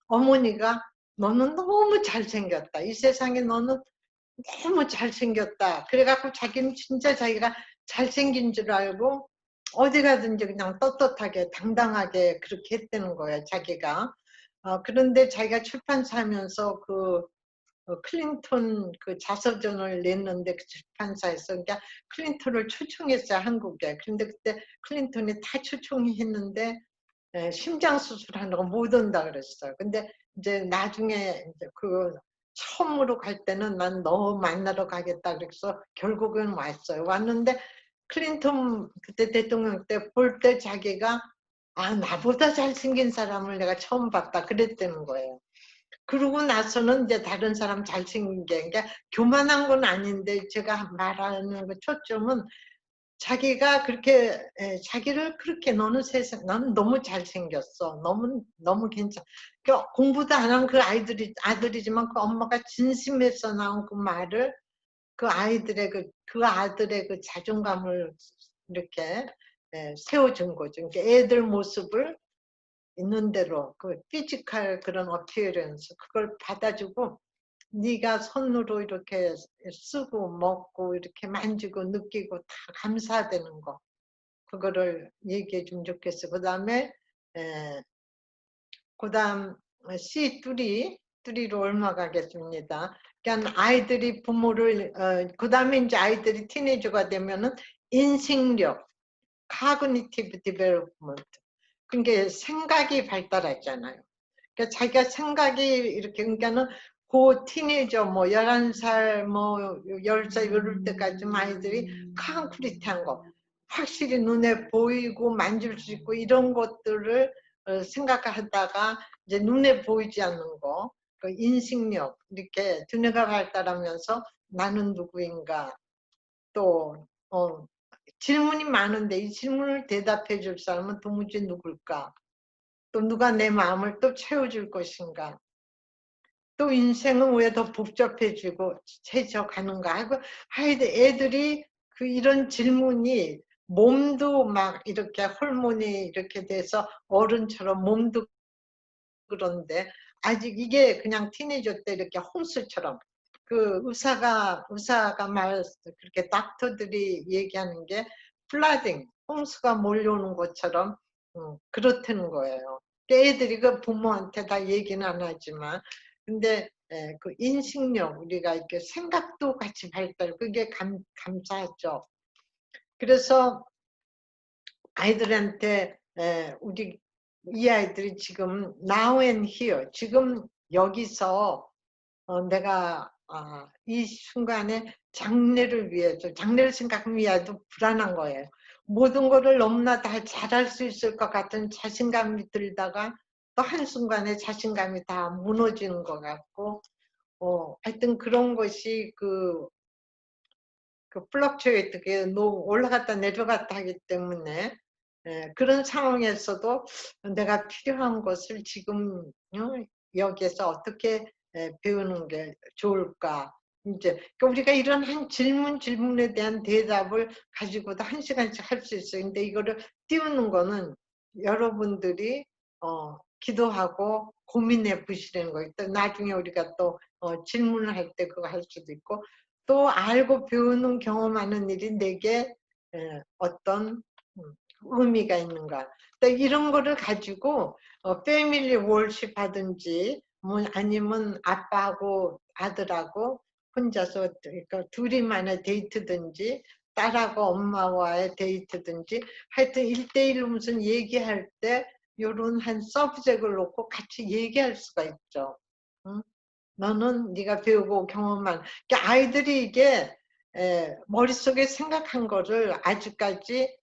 어머니가 너는 너무 잘생겼다. 이 세상에 너는 너무 잘생겼다. 그래갖고 자기는 진짜 자기가 잘생긴 줄 알고 어디 가든지 그냥 떳떳하게 당당하게 그렇게 했다는 거예요. 자기가. 그런데 자기가 출판사 하면서 클린턴 그 자서전을 냈는데 그 출판사에서 그러니까 클린턴을 초청했어요, 한국에. 그런데 그때 클린턴이 다 초청했는데 심장 수술하는 거 못 온다 그랬어요. 근데 이제 나중에 이제 그 처음으로 갈 때는 난 너 만나러 가겠다 그래서 결국은 왔어요. 왔는데 클린턴 그때 대통령 때 볼 때 자기가 아 나보다 잘생긴 사람을 내가 처음 봤다 그랬다는 거예요. 그러고 나서는 이제 다른 사람 잘생긴 게 그러니까 교만한 건 아닌데 제가 말하는 그 초점은 자기가 그렇게 자기를 그렇게 너는 세상 나는 너무 잘생겼어. 너무 괜찮아. 그러니까 공부도 안 한 그 아들이지만 그 엄마가 진심에서 나온 그 말을 그 아이들의 그 아들의 그 자존감을 이렇게 세워준 거죠. 그러니까 애들 모습을 있는 대로 그 피지컬 그런 어피어런스 그걸 받아주고 네가 손으로 이렇게 쓰고 먹고 이렇게 만지고 느끼고 다 감사되는 거 그거를 얘기해 주면 좋겠어. 그다음에 그다음 뚜리로 올라가겠습니다. 그러니까 아이들이 부모를 그다음에 이제 아이들이 티네이저가 되면은 인식력, cognitive development 그게 생각이 발달하잖아요. 그러니까 자기가 생각이 이렇게 그러니까는 그 티네이저 뭐 11살 뭐 10살 이럴 때까지 아이들이 concrete한 거 확실히 눈에 보이고 만질 수 있고 이런 것들을 생각하다가 이제 눈에 보이지 않는 거, 그 인식력 이렇게 두뇌가 발달하면서 나는 누구인가 또 질문이 많은데 이 질문을 대답해 줄 사람은 도무지 누굴까? 또 누가 내 마음을 또 채워줄 것인가? 또 인생은 왜 더 복잡해지고 해져 가는가 하고 애들이 그 이런 질문이 몸도 막 이렇게 호르몬이 이렇게 돼서 어른처럼 몸도 그런데 아직 이게 그냥 티네이저 때 이렇게 홍수처럼 그 의사가 그렇게 닥터들이 얘기하는 게 플라딩 홍수가 몰려오는 것처럼 그렇다는 거예요. 애들이 그 부모한테 다 얘기는 안 하지만 근데 그 인식력 우리가 이렇게 생각도 같이 발달 그게 감사하죠. 그래서 아이들한테 우리 이 아이들이 지금 now and here 지금 여기서 내가 이 순간에 장래를 위해서 장래를 생각하면 야도 불안한 거예요. 모든 거를 너무나 다 잘할 수 있을 것 같은 자신감이 들다가 또 한순간에 자신감이 다 무너지는 것 같고 하여튼 그런 것이 그 플럭츄에이트 올라갔다 내려갔다 하기 때문에 그런 상황에서도 내가 필요한 것을 지금 여기에서 어떻게 배우는 게 좋을까 이제 그러니까 우리가 이런 한 질문에 대한 대답을 가지고도 1시간씩 할 수 있어요. 근데 이거를 띄우는 거는 여러분들이 기도하고 고민해 보시는 거예요. 또 나중에 우리가 또 질문을 할 때 그거 할 수도 있고 또 알고 배우는 경험하는 일이 내게 어떤 의미가 있는가. 또 이런 거를 가지고 패밀리 월십 하든지 뭐 아니면 아빠하고 아들하고 혼자서 그러니까 둘이만의 데이트든지 딸하고 엄마와의 데이트든지 하여튼 1대1로 무슨 얘기할 때 요런 한 서브젝트를 놓고 같이 얘기할 수가 있죠. 응? 너는 네가 배우고 경험한 그러니까 아이들이 이게 머릿속에 생각한 거를 아직까지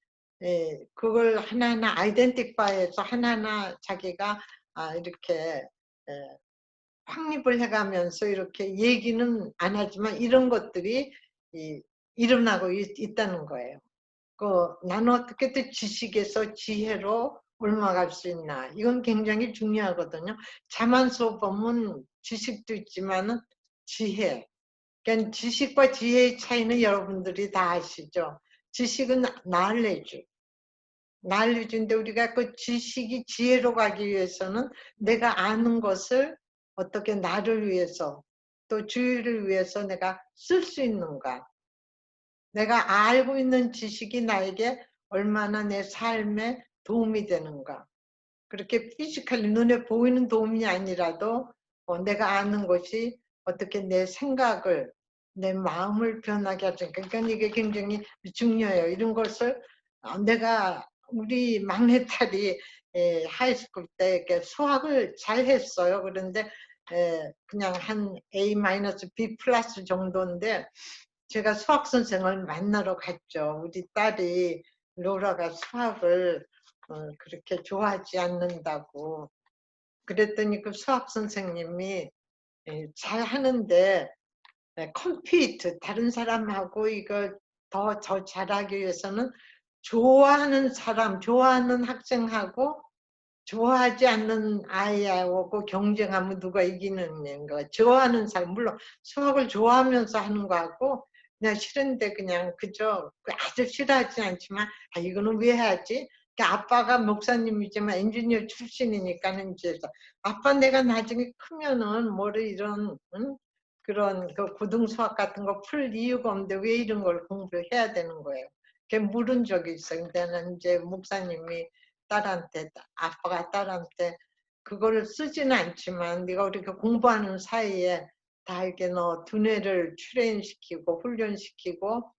그걸 하나하나 아이덴티파이해서 하나하나 자기가 이렇게 확립을 해가면서 이렇게 얘기는 안 하지만 이런 것들이 일어나고 있다는 거예요. 나는 어떻게 또 지식에서 지혜로 옮아갈 수 있나 이건 굉장히 중요하거든요. 자만수 보면 지식도 있지만 지혜 그러니까 지식과 지혜의 차이는 여러분들이 다 아시죠. 지식은 knowledge인데 우리가 그 지식이 지혜로 가기 위해서는 내가 아는 것을 어떻게 나를 위해서 또 주위를 위해서 내가 쓸 수 있는가 내가 알고 있는 지식이 나에게 얼마나 내 삶에 도움이 되는가. 그렇게 피지컬리 눈에 보이는 도움이 아니라도 내가 아는 것이 어떻게 내 생각을, 내 마음을 변하게 하죠. 그러니까 이게 굉장히 중요해요. 이런 것을 내가 우리 막내딸이 하이스쿨 때 이렇게 수학을 잘 했어요. 그런데 그냥 한 A-B 플러스 정도인데 제가 수학 선생을 만나러 갔죠. 우리 딸이 로라가 수학을 그렇게 좋아하지 않는다고. 그랬더니 그 수학 선생님이 잘 하는데 컴피트 다른 사람하고 이걸 더 잘하기 위해서는 좋아하는 사람, 좋아하는 학생하고 좋아하지 않는 아이하고 경쟁하면 누가 이기는 거. 좋아하는 사람, 물론 수학을 좋아하면서 하는 거하고 그냥 싫은데 그냥 그저 아주 싫어하지 않지만 이거는 왜 해야지? 아빠가 목사님이지만 엔지니어 출신이니까는 이제 아빠 내가 나중에 크면은 뭐를 이런 그런 그 고등수학 같은 거 풀 이유가 없는데 왜 이런 걸 공부를 해야 되는 거예요. 걔 물은 적이 있어요. 근데는 이제 목사님이 딸한테, 아빠가 딸한테 그거를 쓰지는 않지만 네가 우리 공부하는 사이에 다 이렇게 너 두뇌를 트레인시키고 훈련시키고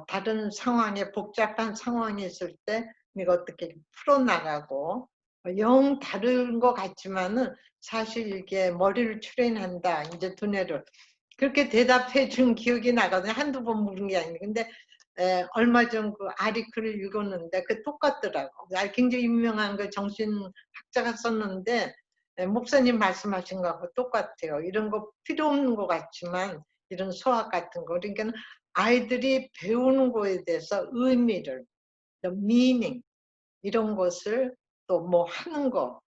다른 상황에 복잡한 상황이 있을 때 네가 어떻게 풀어나가고 영 다른 것 같지만은 사실 이게 머리를 트레인한다. 이제 두뇌를. 그렇게 대답해 준 기억이 나거든요. 한두 번 물은 게 아니고. 근데 얼마 전 그 아리클을 읽었는데 그 똑같더라고. 굉장히 유명한 그 정신학자가 썼는데 목사님 말씀하신 거하고 똑같아요. 이런 거 필요 없는 것 같지만 이런 수학 같은 거. 그러니까 아이들이 배우는 거에 대해서 의미를, the meaning 이런 것을 또 뭐 하는 거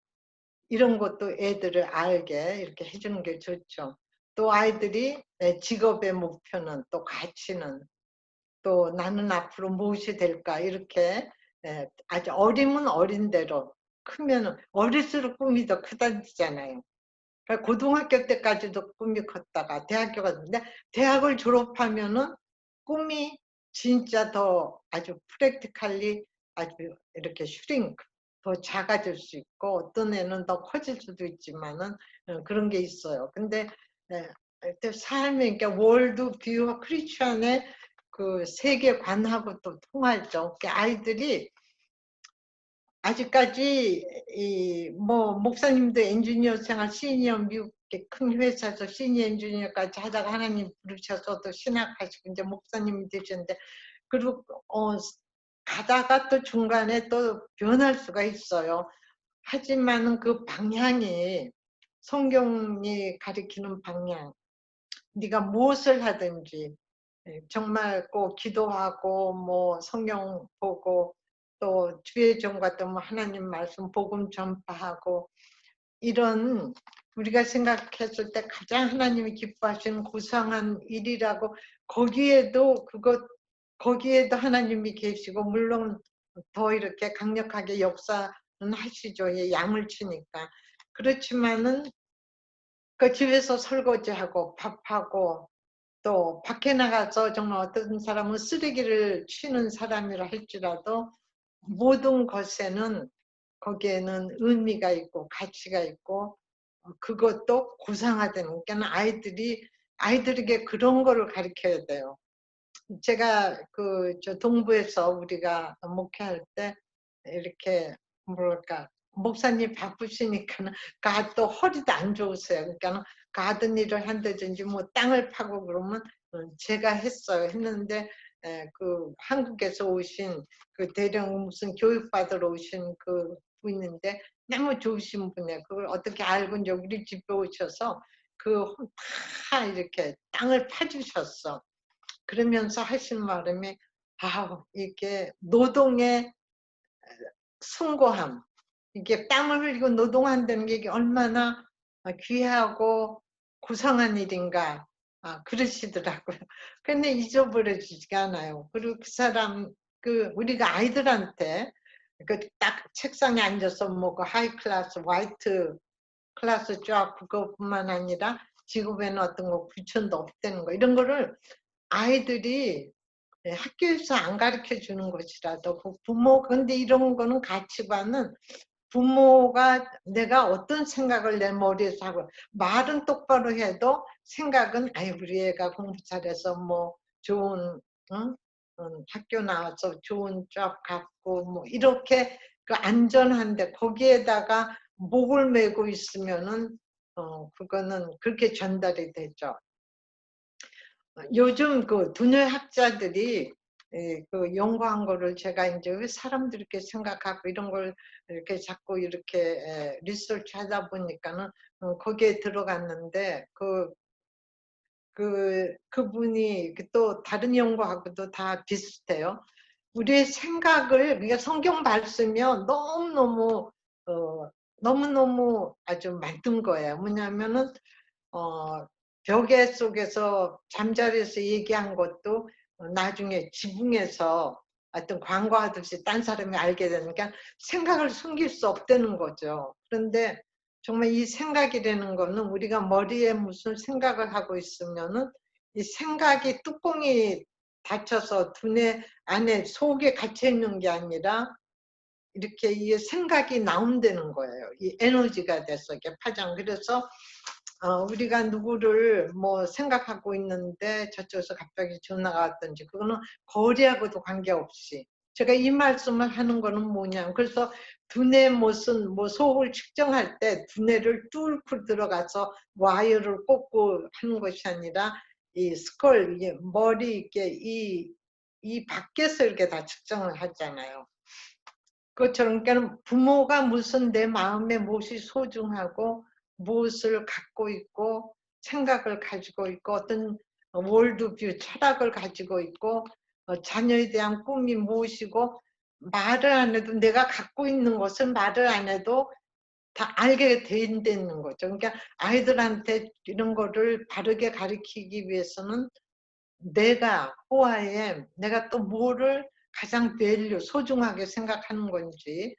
이런 것도 애들을 알게 이렇게 해주는 게 좋죠. 또 아이들이 직업의 목표는 또 가치는 또 나는 앞으로 무엇이 될까 이렇게 아주 어리면 어린 대로 크면은 어릴수록 꿈이 더 크다잖아요. 그러니까 고등학교 때까지도 꿈이 컸다가 대학교 갔는데 대학을 졸업하면은 꿈이 진짜 더 아주 프랙티컬리 아주 이렇게 슈링크 더 작아질 수 있고 어떤 애는 더 커질 수도 있지만은 그런 게 있어요. 근데 삶의 그러니까 월드 뷰와 크리스천의 그 세계관하고 또 통하죠. 그러니까 아이들이 아직까지 뭐 목사님도 엔지니어 생활 시니어 미국 큰 회사에서 시니어 엔지니어까지 하다가 하나님 부르셔서 또 신학하시고 이제 목사님이 되셨는데 그리고 가다가 또 중간에 또 변할 수가 있어요. 하지만은 그 방향이 성경이 가리키는 방향 네가 무엇을 하든지 정말 꼭 기도하고 뭐 성경 보고 또 주의 종과 또 뭐 하나님 말씀 복음 전파하고 이런 우리가 생각했을 때 가장 하나님이 기뻐하시는 고상한 일이라고 거기에도 하나님이 계시고 물론 더 이렇게 강력하게 역사는 하시죠. 양을 치니까. 그렇지만은 그 집에서 설거지하고 밥하고 또 밖에 나가서 정말 어떤 사람은 쓰레기를 치는 사람이라 할지라도 모든 것에는 거기에는 의미가 있고 가치가 있고 그것도 구상화되는 그러니까 아이들에게 그런 거를 가르쳐야 돼요. 제가 저 동부에서 우리가 목회할 때 이렇게 뭐랄까 목사님 바쁘시니까는 또 허리도 안 좋으세요. 그러니까 가든 일을 한다든지 뭐 땅을 파고 그러면 제가 했는데 그 한국에서 오신 그 대령 무슨 교육받으러 오신 그 분인데 너무 좋으신 분이에요. 그걸 어떻게 알고 이제 우리 집에 오셔서 다 이렇게 땅을 파주셨어. 그러면서 하신 말씀이 이게 노동의 숭고함 이게 땀을 흘리고 노동한다는 게 이게 얼마나 귀하고 고상한 일인가 그러시더라고요. 근데 잊어버려지지가 않아요. 그리고 그 사람 우리가 아이들한테 딱 책상에 앉아서 뭐 그 하이 클래스 화이트 클래스 쫙 그것뿐만 아니라 직업에는 어떤 거 부천도 없다는 거 이런 거를 아이들이 학교에서 안 가르쳐 주는 것이라도 그 부모 근데 이런 거는 가치관은 부모가 내가 어떤 생각을 내 머리에서 하고 말은 똑바로 해도 생각은 아이 우리 애가 공부 잘해서 뭐 좋은 응? 학교 나와서 좋은 쪽 갖고 뭐 이렇게 그 안전한데 거기에다가 목을 메고 있으면은 그거는 그렇게 전달이 되죠. 요즘 그 두뇌 학자들이 그 연구한 거를 제가 이제 왜 사람들이 이렇게 생각하고 이런 걸 이렇게 자꾸 이렇게 리서치 하다 보니까는 거기에 들어갔는데 그분이 또 다른 연구하고도 다 비슷해요. 우리의 생각을 그러니까 성경 말씀이요 너무너무 너무너무 아주 맞는 거예요. 뭐냐면은 어, 벽에 속에서 잠자리에서 얘기한 것도 나중에 지붕에서 하여튼 광고하듯이 딴 사람이 알게 되니까 생각을 숨길 수 없다는 거죠. 그런데 정말 이 생각이라는 거는 우리가 머리에 무슨 생각을 하고 있으면은 이 생각이 뚜껑이 닫혀서 두뇌 안에 속에 갇혀 있는 게 아니라 이렇게 이 생각이 나온다는 거예요. 이 에너지가 돼서 이렇게 파장. 그래서 우리가 누구를 뭐 생각하고 있는데 저쪽에서 갑자기 전화가 왔든지 그거는 거리하고도 관계없이 제가 이 말씀을 하는 거는 뭐냐 그래서 두뇌 무슨 뭐 소음을 측정할 때 두뇌를 뚫고 들어가서 와이어를 꽂고 하는 것이 아니라 이 스컬 이게 머리 이게 이 밖에서 이렇게 다 측정을 하잖아요. 그것처럼 그러니까 부모가 무슨 내 마음에 무엇이 소중하고 무엇을 갖고 있고 생각을 가지고 있고 어떤 월드뷰 철학을 가지고 있고 자녀에 대한 꿈이 무엇이고 말을 안 해도 내가 갖고 있는 것을 말을 안 해도 다 알게 된다는 거죠. 그러니까 아이들한테 이런 거를 바르게 가르치기 위해서는 내가 호화에 내가 또 뭐를 가장 밸류 소중하게 생각하는 건지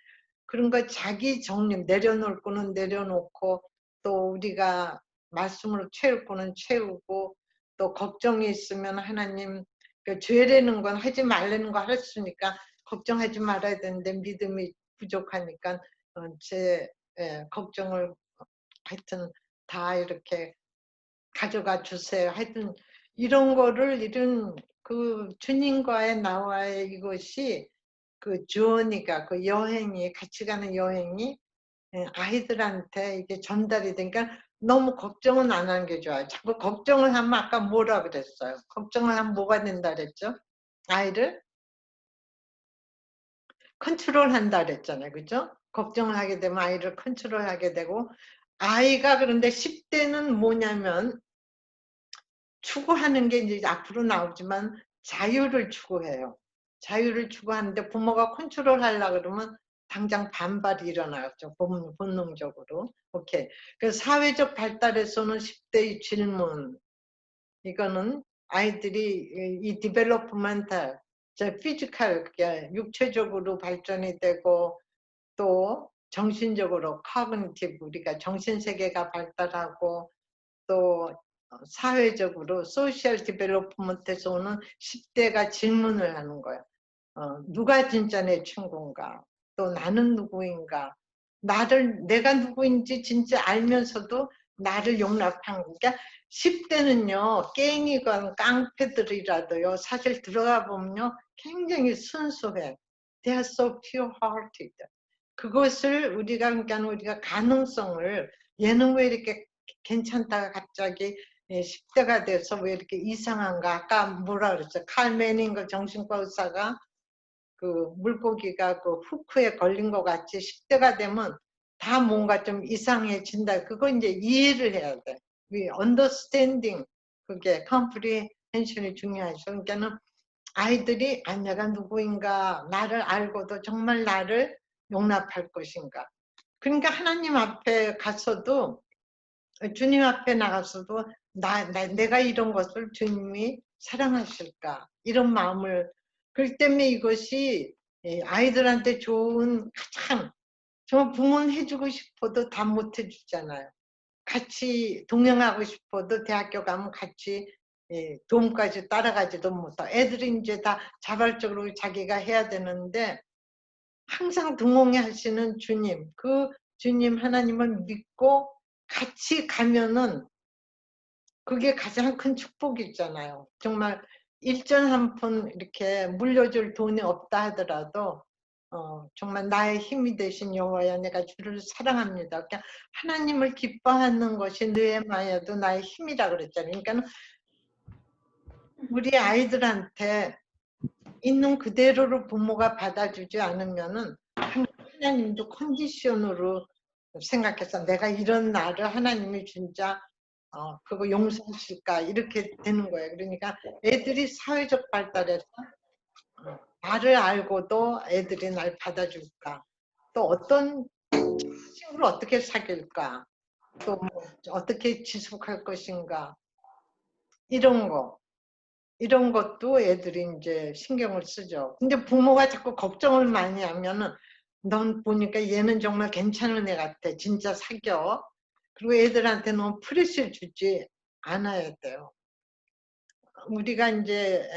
그런 거 자기 정립 내려놓을 거는 내려놓고 또 우리가 말씀으로 채울 거는 채우고 또 걱정이 있으면 하나님 그 죄라는 건 하지 말라는 거 하셨으니까 걱정하지 말아야 되는데 믿음이 부족하니까 제 걱정을 하여튼 다 이렇게 가져가 주세요. 하여튼 이런 거를 이런 그 주님과의 나와의 이것이 그 주원이가 그 여행이 같이 가는 여행이 아이들한테 이게 전달이 되니까 너무 걱정은 안 하는 게 좋아요. 자꾸 걱정을 하면 아까 뭐라 그랬어요? 걱정을 하면 뭐가 된다 그랬죠? 아이를 컨트롤한다 그랬잖아요. 그죠? 걱정을 하게 되면 아이를 컨트롤하게 되고 아이가 그런데 10대는 뭐냐면 추구하는 게 이제 앞으로 나오지만 자유를 추구해요. 자유를 추구하는데 부모가 컨트롤 하려고 그러면 당장 반발이 일어나죠. 본능적으로. 오케이. 그 사회적 발달에서는 10대의 질문. 이거는 아이들이 이 디벨로프먼탈, 피지컬, 그게 육체적으로 발전이 되고 또 정신적으로 커그니티브 우리가 정신세계가 발달하고 또 사회적으로 소셜 디벨롭먼트에서 오는 10대가 질문을 하는 거예요. 누가 진짜 내 친구인가? 또 나는 누구인가? 내가 누구인지 진짜 알면서도 나를 용납한 거. 그러니까 10대는요, 깽이건 깡패들이라도요, 사실 들어가 보면요, 굉장히 순수해. They are so pure-hearted. 그것을 우리가 가능성을 얘는 왜 이렇게 괜찮다가 갑자기 10대가 돼서 왜 이렇게 이상한가? 아까 뭐라 그랬어? 칼 매닝거 정신과 의사가 그 물고기가 그 후크에 걸린 것 같이 10대가 되면 다 뭔가 좀 이상해진다. 그거 이제 이해를 해야 돼. 위 understanding 그게 comprehension이 중요하죠. 그러니까는 아이들이 내가 누구인가 나를 알고도 정말 나를 용납할 것인가. 그러니까 하나님 앞에 가서도 주님 앞에 나가서도 내가 이런 것을 주님이 사랑하실까 이런 마음을 그렇기 때문에 이것이 아이들한테 좋은 가장 정말 부모는 해주고 싶어도 다 못 해주잖아요. 같이 동행하고 싶어도 대학교 가면 같이 도움까지 따라가지도 못하고 애들이 이제 다 자발적으로 자기가 해야 되는데 항상 등용해 하시는 주님, 그 주님 하나님을 믿고 같이 가면은 그게 가장 큰 축복이잖아요. 정말 일전 한 푼 이렇게 물려줄 돈이 없다 하더라도 정말 나의 힘이 되신 여호와여, 내가 주를 사랑합니다. 그냥 하나님을 기뻐하는 것이 느헤미야도 나의 힘이라 그랬잖아요. 그러니까 우리 아이들한테 있는 그대로를 부모가 받아주지 않으면은 하나님도 컨디션으로 생각해서 내가 이런 나를 하나님이 진짜 그거 용서하실까 이렇게 되는 거예요. 그러니까 애들이 사회적 발달에서 나를 알고도 애들이 날 받아줄까, 또 어떤 친구를 어떻게 사귈까, 또 뭐 어떻게 지속할 것인가, 이런 거 이런 것도 애들이 이제 신경을 쓰죠. 근데 부모가 자꾸 걱정을 많이 하면은 넌 보니까 얘는 정말 괜찮은 애 같아, 진짜 사겨. 그리고 애들한테 너무 프레셔 주지 않아야 돼요. 우리가 이제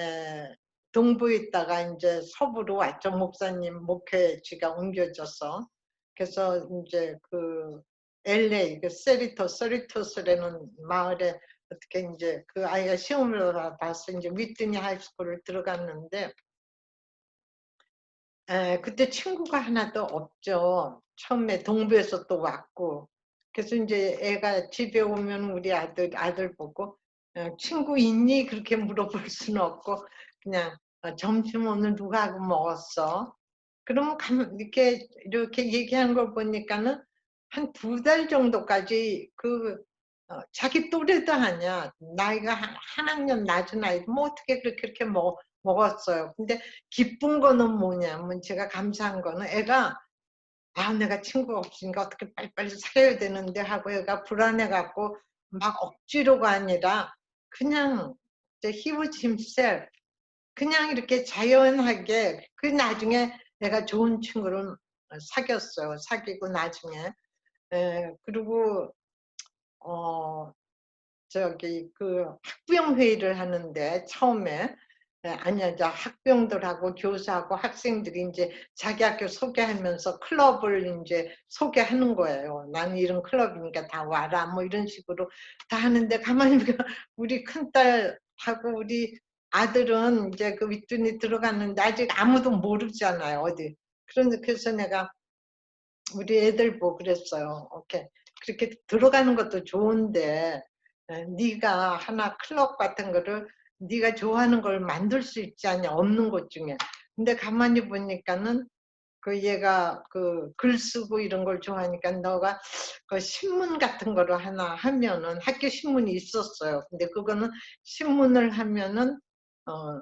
동부에 있다가 이제 서부로 왔죠. 목사님 목회지가 옮겨져서. 그래서 이제 그 LA 그 서리토스라는 마을에 어떻게 이제 그 아이가 시험을 봐서 이제 위트니 하이스쿨을 들어갔는데, 그때 친구가 하나도 없죠. 처음에 동부에서 또 왔고. 그래서 이제 애가 집에 오면 우리 아들 보고 친구 있니? 그렇게 물어볼 수는 없고, 그냥 점심 오늘 누가 하고 먹었어? 그러면 이렇게 얘기하는 걸 보니까는 한 2달 정도까지 자기 또래도 아니야. 나이가 한 학년 낮은 아이도 뭐 어떻게 그렇게 먹었어요. 근데 기쁜 거는 뭐냐면, 제가 감사한 거는 애가 내가 친구가 없으니까 어떻게 빨리빨리 살아야 되는데 하고 애가 불안해 갖고 막 억지로가 아니라 그냥 he was himself, 그냥 이렇게 자연하게 나중에 내가 좋은 친구를 사귀었어요. 사귀고 나중에 그리고 어 저기 그 학부형 회의를 하는데 처음에 아니야, 저 학부형들하고 교사하고 학생들이 이제 자기 학교 소개하면서 클럽을 이제 소개하는 거예요. 나는 이런 클럽이니까 다 와라 뭐 이런 식으로 다 하는데, 가만히 보면 우리 큰딸하고 우리 아들은 이제 그 윗둔이 들어갔는데 아직 아무도 모르잖아요, 어디. 그래서 내가 우리 애들 보고 그랬어요. 오케이. 그렇게 들어가는 것도 좋은데 네가 하나 클럽 같은 거를 네가 좋아하는 걸 만들 수 있지 않냐, 없는 것 중에. 근데 가만히 보니까는 그 얘가 그 글 쓰고 이런 걸 좋아하니까 너가 그 신문 같은 거를 하나 하면은, 학교 신문이 있었어요. 근데 그거는 신문을 하면은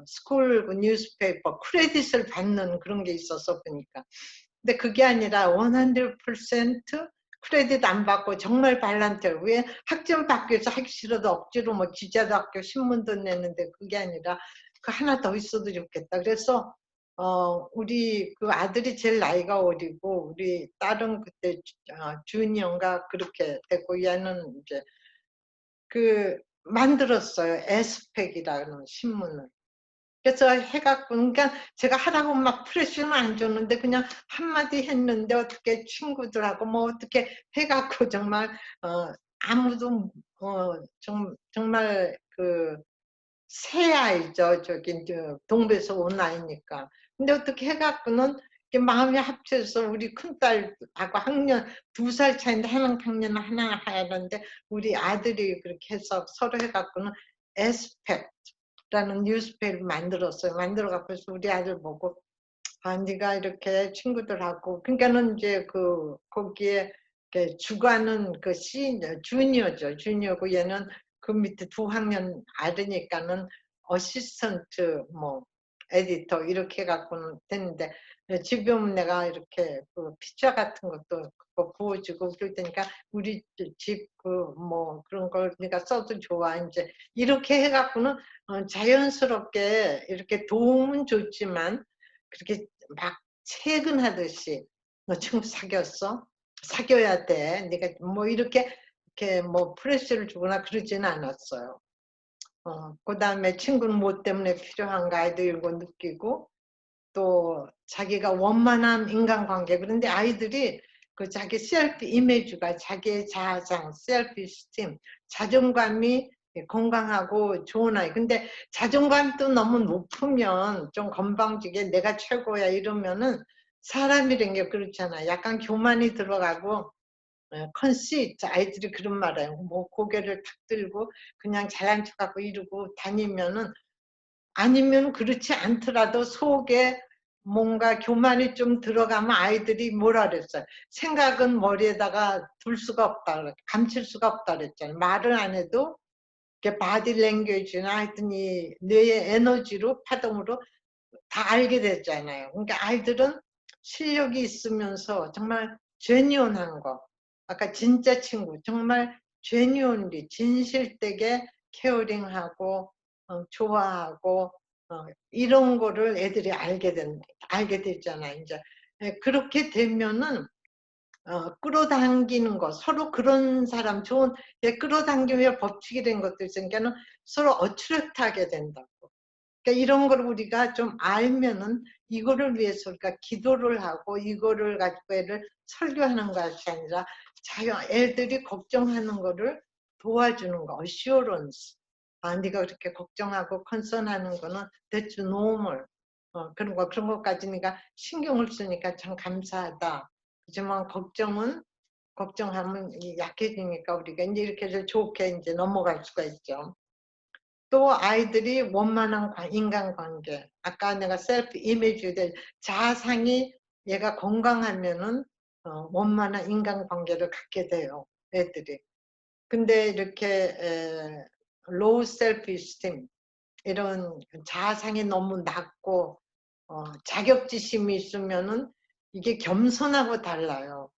스쿨 뉴스페이퍼 크레딧을 받는 그런 게 있어서 보니까. 근데 그게 아니라 100% 크레딧 안 받고 정말 발란티어, 왜 학점 받기 위해서 하기 싫어도 억지로 뭐 기자도 학교 신문도 내는데, 그게 아니라 그 하나 더 있어도 좋겠다. 그래서 우리 그 아들이 제일 나이가 어리고 우리 딸은 그때 주니어인가 그렇게 됐고, 얘는 이제 만들었어요. 에스펙이라는 신문을. 그래서 해갖고, 그러니까 제가 하라고 막 프레쉬는 안 줬는데 그냥 한마디 했는데 어떻게 친구들하고 뭐 어떻게 해갖고 정말 아무도 정말 새 아이죠. 저기 동부에서 온 아이니까. 근데 어떻게 해갖고는 이렇게 마음이 합쳐서 우리 큰딸하고 학년 2살 차인데 하는 학년 하나 하는데 우리 아들이 그렇게 해서 서로 해갖고는 에스펙트라는 뉴스페이를 만들었어요. 만들어 갖고 우리 아들 보고 네가 이렇게 친구들하고, 그러니까는 이제 거기에 주관은 주니어죠. 주니어고 얘는 그 밑에 2학년 아래니까는 어시스턴트 뭐 에디터 이렇게 갖고는 됐는데, 지금 내가 이렇게 피자 같은 것도 그거 구워주고 그럴 테니까 우리 집 뭐 그런 걸 네가 써도 좋아, 이제 이렇게 해갖고는 자연스럽게 이렇게 도움은 줬지만 그렇게 막 채근하듯이 너 친구 사귀었어? 사귀어야 돼. 네가 뭐 이렇게 뭐 프레셔를 주거나 그러지는 않았어요. 그다음에 친구는 뭐 때문에 필요한가 이거 느끼고, 또 자기가 원만한 인간관계. 그런데 아이들이 그 자기 셀프 이미지가 자기의 자아상, 셀프 스팀, 자존감이 건강하고 좋은 아이. 근데 자존감도 너무 높으면 좀 건방지게 내가 최고야 이러면은 사람이란 게 그렇잖아. 약간 교만이 들어가고 컨시트 아이들이 그런 말해요. 뭐 고개를 탁 들고 그냥 잘난 척하고 이러고 다니면은 아니면 그렇지 않더라도 속에 뭔가 교만이 좀 들어가면 아이들이 뭐라 그랬어요. 생각은 머리에다가 둘 수가 없다. 감출 수가 없다 그랬잖아요. 말을 안 해도 이렇게 바디 랭귀지나 하여튼 이 뇌의 에너지로 파동으로 다 알게 됐잖아요. 그러니까 아이들은 실력이 있으면서 정말 제뉴언한 거. 아까 진짜 친구 정말 제뉴언리 진실되게 케어링하고 좋아하고 이런 거를 애들이 알게 됐잖아요. 이제 그렇게 되면은 끌어당기는 거 서로 그런 사람 좋은 끌어당기며 법칙이 된 것도 있으니까는 서로 어트랙트하게 된다고. 그러니까 이런 걸 우리가 좀 알면은 이거를 위해서 우리가 기도를 하고 이거를 가지고 애를 설교하는 것이 아니라 애들이 걱정하는 거를 도와주는 거, assurance. 네가 그렇게 걱정하고 컨선하는 거는 that's normal. 그런 것까지 네가 신경을 쓰니까 참 감사하다. 하지만 걱정하면 약해지니까 우리가 이제 이렇게 해서 좋게 이제 넘어갈 수가 있죠. 또 아이들이 원만한 인간관계. 아까 내가 셀프 이미지 될 자아상이 얘가 건강하면은 원만한 인간관계를 갖게 돼요. 애들이. 근데 이렇게 low self-esteem 이런 자아상이 너무 낮고 자격지심이 있으면은 이게 겸손하고 달라요.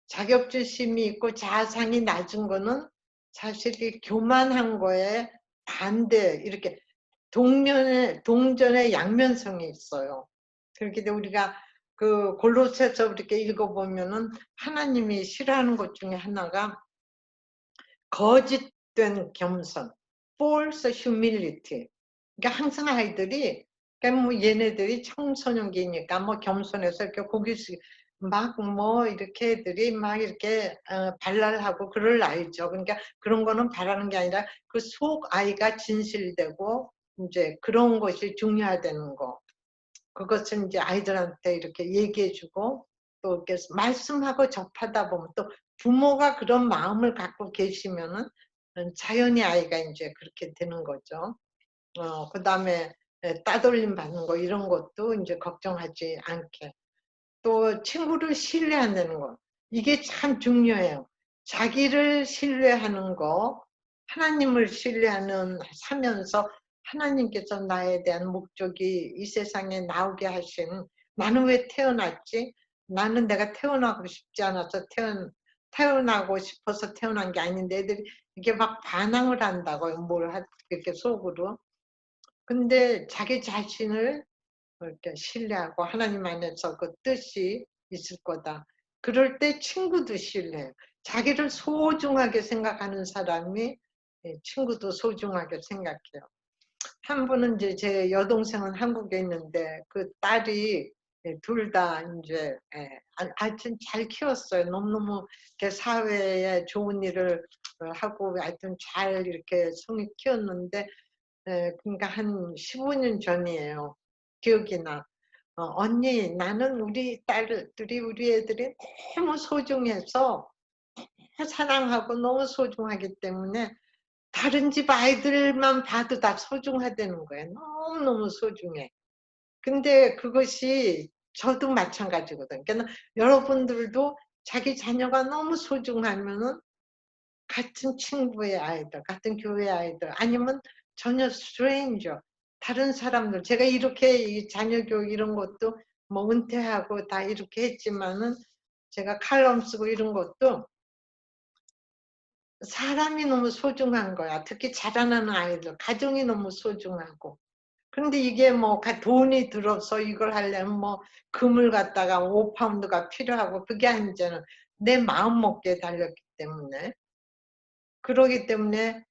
자격지심이 있고 자아상이 낮은 거는 사실 이 교만한 거에 반대 이렇게 동전의 양면성이 있어요. 그렇게 돼 우리가 그 골로새서 이렇게 읽어보면은 하나님이 싫어하는 것 중에 하나가 거짓된 겸손, false humility. 그러니까 항상 아이들이 그러니까 뭐 얘네들이 청소년기니까 뭐 겸손해서 이렇게 고개 숙이 막뭐 이렇게 애들이 막 이렇게 발랄하고 그럴 나이죠. 그러니까 그런 거는 바라는 게 아니라 그 속 아이가 진실되고 이제 그런 것이 중요하다는 거. 그것은 이제 아이들한테 이렇게 얘기해주고 또 이렇게 말씀하고 접하다 보면 또 부모가 그런 마음을 갖고 계시면은 자연히 아이가 이제 그렇게 되는 거죠. 그다음에 따돌림 받는 거 이런 것도 이제 걱정하지 않게. 또 친구를 신뢰한다는 거. 이게 참 중요해요. 자기를 신뢰하는 거, 하나님을 사면서 하나님께서 나에 대한 목적이 이 세상에 나오게 하신 나는 왜 태어났지? 나는 내가 태어나고 싶지 않아서 태어나고 싶어서 태어난 게 아닌데 애들이 이렇게 막 반항을 한다고요. 이렇게 속으로. 근데 자기 자신을 이렇게 신뢰하고 하나님 안에서 그 뜻이 있을 거다. 그럴 때 친구도 신뢰해요. 자기를 소중하게 생각하는 사람이 친구도 소중하게 생각해요. 한 분은 이제 제 여동생은 한국에 있는데 그 딸이 둘 다 이제 하여튼 잘 키웠어요. 너무너무 이렇게 사회에 좋은 일을 하고 하여튼 잘 이렇게 성이 키웠는데 그러니까 한 15년 전이에요. 기억이 나. 언니, 나는 우리 딸들이, 우리 애들이 너무 소중해서 사랑하고 너무 소중하기 때문에 다른 집 아이들만 봐도 다 소중하다는 거예요. 너무너무 소중해. 근데 그것이 저도 마찬가지거든요. 그러니까 여러분들도 자기 자녀가 너무 소중하면은 같은 친구의 아이들, 같은 교회 아이들, 아니면 전혀 stranger, 다른 사람들. 제가 이렇게 이 자녀 교육 이런 것도 뭐 은퇴하고 다 이렇게 했지만은 제가 칼럼 쓰고 이런 것도 사람이 너무 소중한 거야. 특히 자라나는 아이들, 가정이 너무 소중하고. 그런데 이게 뭐 돈이 들어서 이걸 하려면 뭐 금을 갖다가 5파운드가 필요하고 그게 아니잖아. 내 마음 먹기에 달렸기 때문에. 그러기 때문에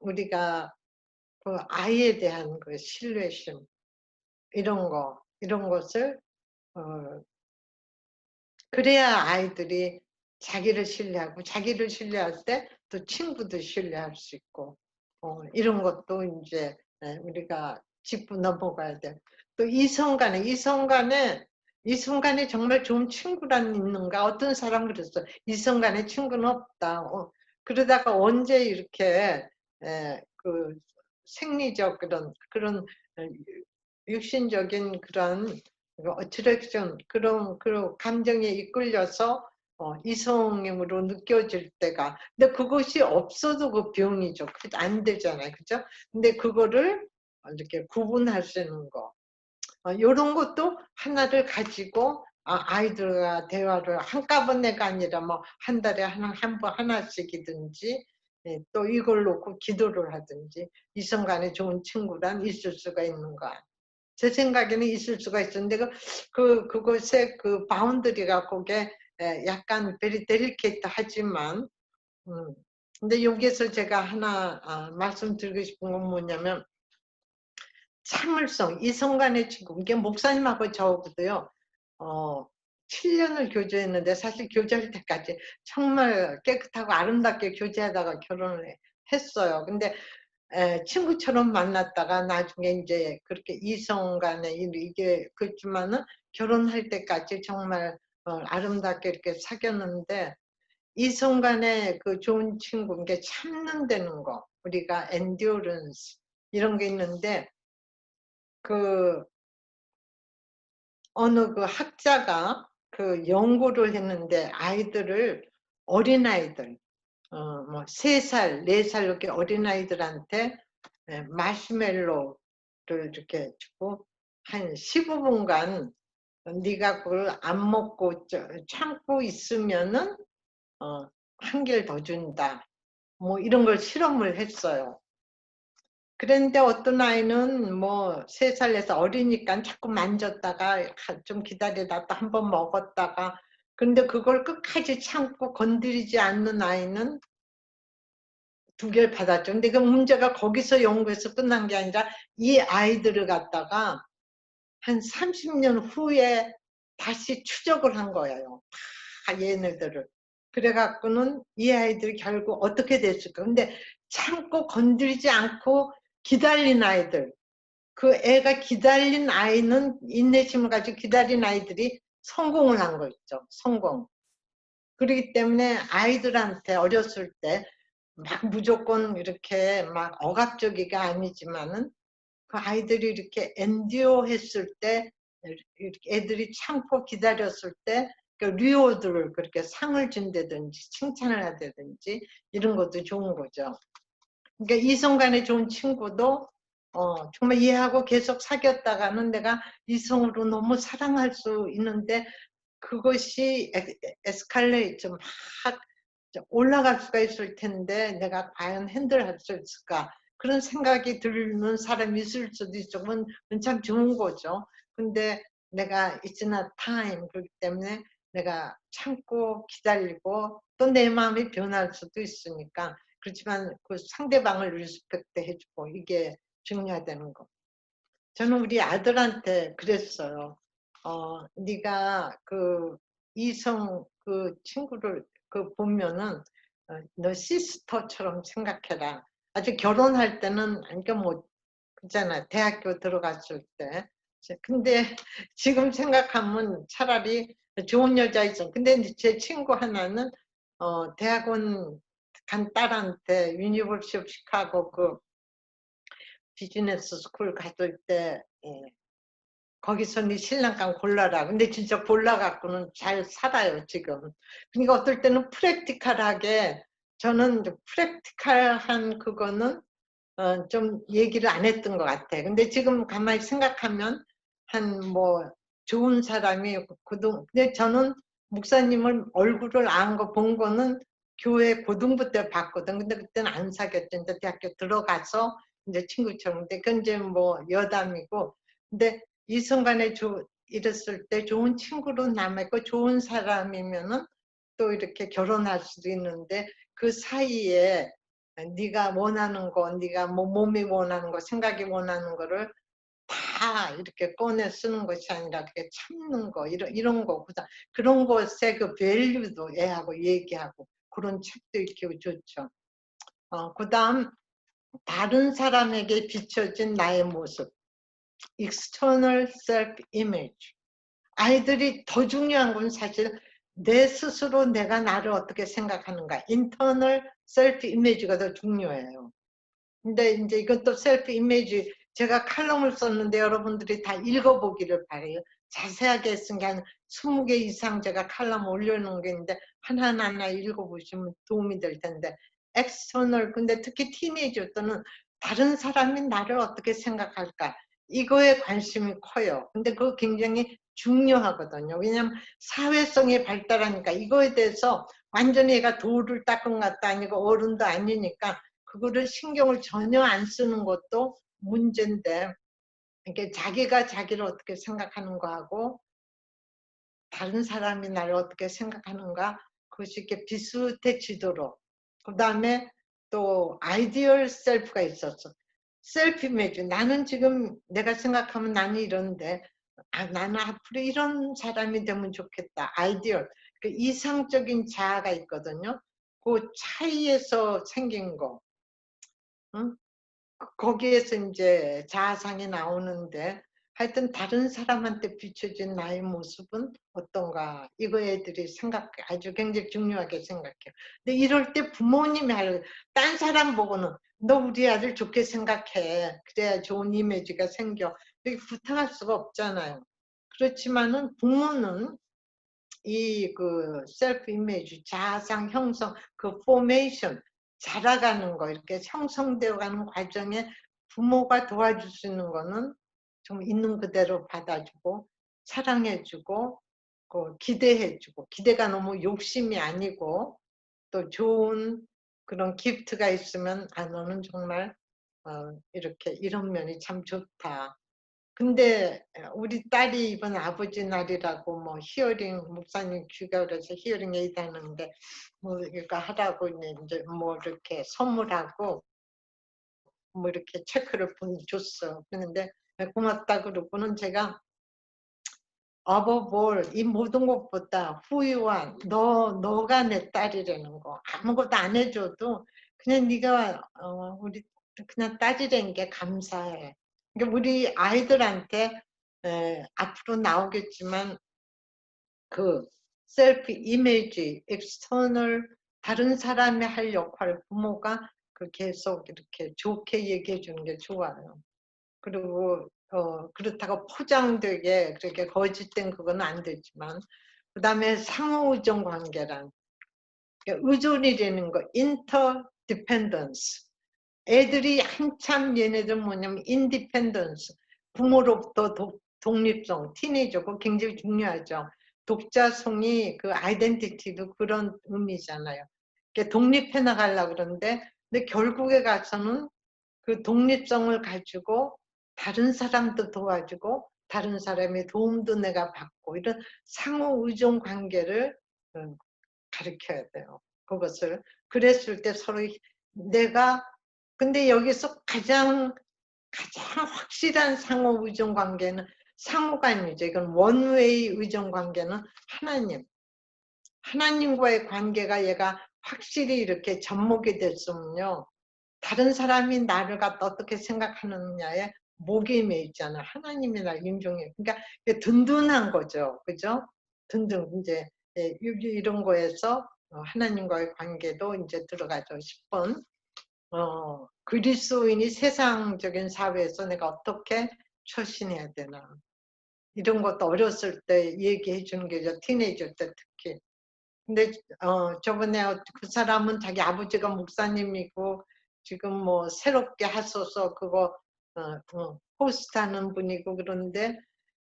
우리가 그 아이에 대한 그 신뢰심 이런 거 이런 것을 어 그래야 아이들이 자기를 신뢰하고 자기를 신뢰할 때 또 친구도 신뢰할 수 있고 이런 것도 인제 우리가 짚고 넘어가야 돼요. 또 이성 간에 정말 좋은 친구란 있는가? 어떤 사람은 그랬어요. "이성 간에 친구는 없다." 그러다가 언제 이렇게 그 생리적 그런 육신적인 그런 어트랙션 그런 감정에 이끌려서 이성으로 느껴질 때가 근데 그것이 없어도 그 병이죠. 그 안 되잖아요. 그죠? 근데 그거를 이렇게 구분할 수 있는 거. 요런 것도 하나를 가지고 아이들과 대화를 한꺼번에가 아니라 뭐 한 달에 한 번 하나씩이든지 또 이걸 놓고 기도를 하든지 이성 간에 좋은 친구란 있을 수가 있는가. 제 생각에는 있을 수가 있었는데 그것의 그 바운더리가 그게 약간 베리 데리케이트 하지만 음 근데 여기에서 제가 하나 말씀드리고 싶은 건 뭐냐면 참을성, 이성 간의 친구 이게 목사님하고 저하고도요. 어 7 년을 교제했는데 사실 교제할 때까지 정말 깨끗하고 아름답게 교제하다가 결혼을 했어요. 근데 친구처럼 만났다가 나중에 인제 그렇게 이성 간에 이게 그렇지만은 결혼할 때까지 정말 아름답게 이렇게 사귀었는데 이성 간에 그 좋은 친구 게 참는다는 거 우리가 endurance 이런 게 있는데 그 어느 그 학자가 그 연구를 했는데 아이들을 어린아이들 뭐 3 살, 4살 이렇게 어린아이들한테 마시멜로를 이렇게 주고 한 15 분간 네가 그걸 안 먹고 참고 있으면은 어 1 개를 더 준다. 뭐 이런 걸 실험을 했어요. 그랬는데 어떤 아이는 뭐 3 살에서 어리니깐 자꾸 만졌다가 좀 기다리다 또 한 번 먹었다가 근데 그걸 끝까지 참고 건드리지 않는 아이는 2 개를 받았죠. 근데 그 문제가 거기서 연구에서 끝난 게 아니라 이 아이들을 갖다가 한 30년 후에 다시 추적을 한 거예요. 다 얘네들을. 그래 갖고는 이 아이들이 결국 어떻게 됐을까. 근데 참고 건드리지 않고 기다린 아이들. 그 애가 기다린 아이는 인내심을 가지고 기다린 아이들이 성공을 한 거 있죠. 성공. 그러기 때문에 아이들한테 어렸을 때 막 무조건 이렇게 막 억압적이가 아니지만은 그 아이들이 이렇게 엔듀어 했을 때 이렇게 애들이 참고 기다렸을 때 그 리워드를 그렇게 상을 준다든지 칭찬을 하다든지 이런 것도 좋은 거죠. 그러니까 이성 간에 좋은 친구도 정말 이해하고 계속 사귀었다가는 내가 이성으로 너무 사랑할 수 있는데 그것이 에스컬레이트 막 올라갈 수가 있을 텐데 내가 과연 핸들할 수 있을까? 그런 생각이 드는 사람이 있을 수도 있죠. 그건 참 좋은 거죠. 근데 내가 it's not time 그렇기 때문에 내가 참고 기다리고 또 내 마음이 변할 수도 있으니까 그렇지만 그 상대방을 리스펙트 해주고 이게 중요하다는 거. 저는 우리 아들한테 그랬어요. 네가 그 이성 그 친구를 보면은 너 시스터처럼 생각해라. 아직 결혼할 때는 그러니까 뭐 그잖아. 대학교 들어갔을 때. 근데 지금 생각하면 차라리 좋은 여자 있어. 근데 이제 제 친구 하나는 대학원 간 딸한테 유니버시티 오브 시카고 그 비즈니스 스쿨 갔을 때 거기서 네 신랑감 골라라. 근데 진짜 골라 갖고는 잘 살아요, 지금. 그러니까 어떨 때는 프랙티컬하게 저는 프랙티컬한 그거는 좀 얘기를 안 했던 것 같아. 근데 지금 가만히 생각하면 한 뭐 좋은 사람이 근데 저는 목사님을 얼굴을 안 거 본 거는 교회 고등부 때 봤거든. 근데 그때는 안 사귀었죠. 이제 대학교 들어가서 이제 친구처럼. 근데 그건 이제 뭐 여담이고. 근데 이성간에 이랬을 때 좋은 친구로 남아있고 좋은 사람이면은 또 이렇게 결혼할 수도 있는데 그 사이에 네가 원하는 거, 네가 뭐 몸이 원하는 거, 생각이 원하는 거를 다 다 이렇게 꺼내 쓰는 것이 아니라 이렇게 참는 거, 이런 거, 그런 것에 그 밸류도 애하고 얘기하고 그런 책도 읽기 좋죠. 그다음 다른 사람에게 비춰진 나의 모습, external self image. 아이들이 더 중요한 건 사실 내 스스로 내가 나를 어떻게 생각하는가, internal self image가 더 중요해요. 근데 이제 이것도 셀프 이미지, 제가 칼럼을 썼는데 여러분들이 다 읽어보기를 바래요. 자세하게 쓴 게 한 20개 이상 제가 칼럼 올려놓은 게 있는데 하나하나 읽어보시면 도움이 될 텐데, 엑스터널, 근데 특히 티네이저 때는 다른 사람이 나를 어떻게 생각할까, 이거에 관심이 커요. 근데 그거 굉장히 중요하거든요. 왜냐하면 사회성이 발달하니까 이거에 대해서 완전히 얘가 돌을 닦은 것도 아니고 어른도 아니니까 그거를 신경을 전혀 안 쓰는 것도 문제인데, 이렇게 자기가 자기를 어떻게 생각하는 거하고 다른 사람이 나를 어떻게 생각하는가, 그것이 이렇게 비슷해지도록. 그 다음에 또 아이디얼 셀프가 있었어. 셀프 이미지, 나는 지금 내가 생각하면 나는 이런데 나는 앞으로 이런 사람이 되면 좋겠다. 아이디얼, 그 이상적인 자아가 있거든요. 그 차이에서 생긴 거. 응? 거기에서 이제 자아상이 나오는데, 하여튼 다른 사람한테 비춰진 나의 모습은 어떤가, 이거 애들이 아주 굉장히 중요하게 생각해요. 근데 이럴 때 부모님이 딴 사람 보고는 너 우리 아들 좋게 생각해, 그래야 좋은 이미지가 생겨, 이렇게 부탁할 수가 없잖아요. 그렇지만은 부모는 이 그 셀프 이미지, 자아상 형성, 그 포메이션, 자라가는 거, 이렇게 형성되어 가는 과정에 부모가 도와줄 수 있는 거는 좀 있는 그대로 받아주고 사랑해주고 기대해주고, 기대가 너무 욕심이 아니고 또 좋은 그런 기프트가 있으면 너는 정말 이렇게 이런 면이 참 좋다. 근데 우리 딸이 이번 아버지 날이라고 뭐 히어링, 목사님 귀가를 해서 히어링 에이드 하는데 뭐 이거 하라고 이제 뭐 이렇게 선물하고 뭐 이렇게 체크를 줬어. 그런데 고맙다 그러고는 제가 어버볼, 이 모든 것보다 후유한 너가 내 딸이라는 거, 아무것도 안 해줘도 그냥 네가 우리 그냥 딸이라는 게 감사해. 그러니까 우리 아이들한테 앞으로 나오겠지만 그 셀프 이미지, 엑스터널, 다른 사람이 할 역할, 부모가 그 계속 이렇게 좋게 얘기해 주는 게 좋아요. 그리고 그렇다고 포장되게 그렇게 거짓된 그건 안 되지만, 그다음에 상호 의존 관계란, 의존이라는 거, 인터디펜던스. 애들이 한참 얘네들 뭐냐면 인디펜던스, 부모로부터 독립성, 티네이저, 그거 굉장히 중요하죠. 독자성이 그 아이덴티티도 그런 의미잖아요. 독립해 나가려고 그러는데, 근데 결국에 가서는 그 독립성을 가지고 다른 사람도 도와주고 다른 사람의 도움도 내가 받고, 이런 상호 의존 관계를 가르쳐야 돼요. 그것을. 그랬을 때 서로 내가, 근데 여기서 가장 확실한 상호 의존 관계는 상호가 아니죠. 이건 원웨이 의존 관계는 하나님과의 관계가 얘가 확실히 이렇게 접목이 됐으면요, 다른 사람이 나를 갖다 어떻게 생각하느냐에 목이 매 있잖아. 하나님이 날 인정해. 그러니까 든든한 거죠. 그죠? 든든, 이제 이런 거에서 하나님과의 관계도 이제 들어가죠. 10번. 그리스도인이 세상적인 사회에서 내가 어떻게 처신해야 되나. 이런 것도 어렸을 때 얘기해 주는 게죠. 티네이저 때 특히. 근데 저번에 그 사람은 자기 아버지가 목사님이고 지금 뭐 새롭게 하소서 그거 호스트하는 분이고, 그런데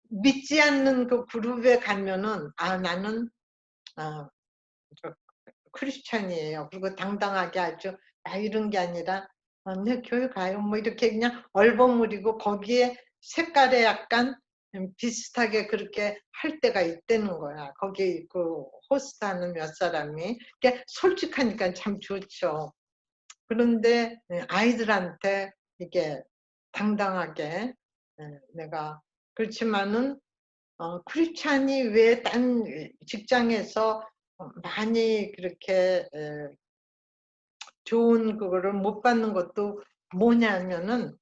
믿지 않는 그 그룹에 가면은 나는 저 크리스찬이에요. 그리고 당당하게 아주 이런 게 아니라 네 교회 가요 뭐 이렇게 그냥 얼버무리고 거기에 색깔에 약간 비슷하게 그렇게 할 때가 있다는 거야. 거기 그 호스트하는 몇 사람이. 그게 솔직하니까 참 좋죠. 그런데 아이들한테 이게 당당하게 내가 그렇지만은 크리스찬이 왜 딴 직장에서 많이 그렇게 좋은 그거를 못 받는 것도 뭐냐면은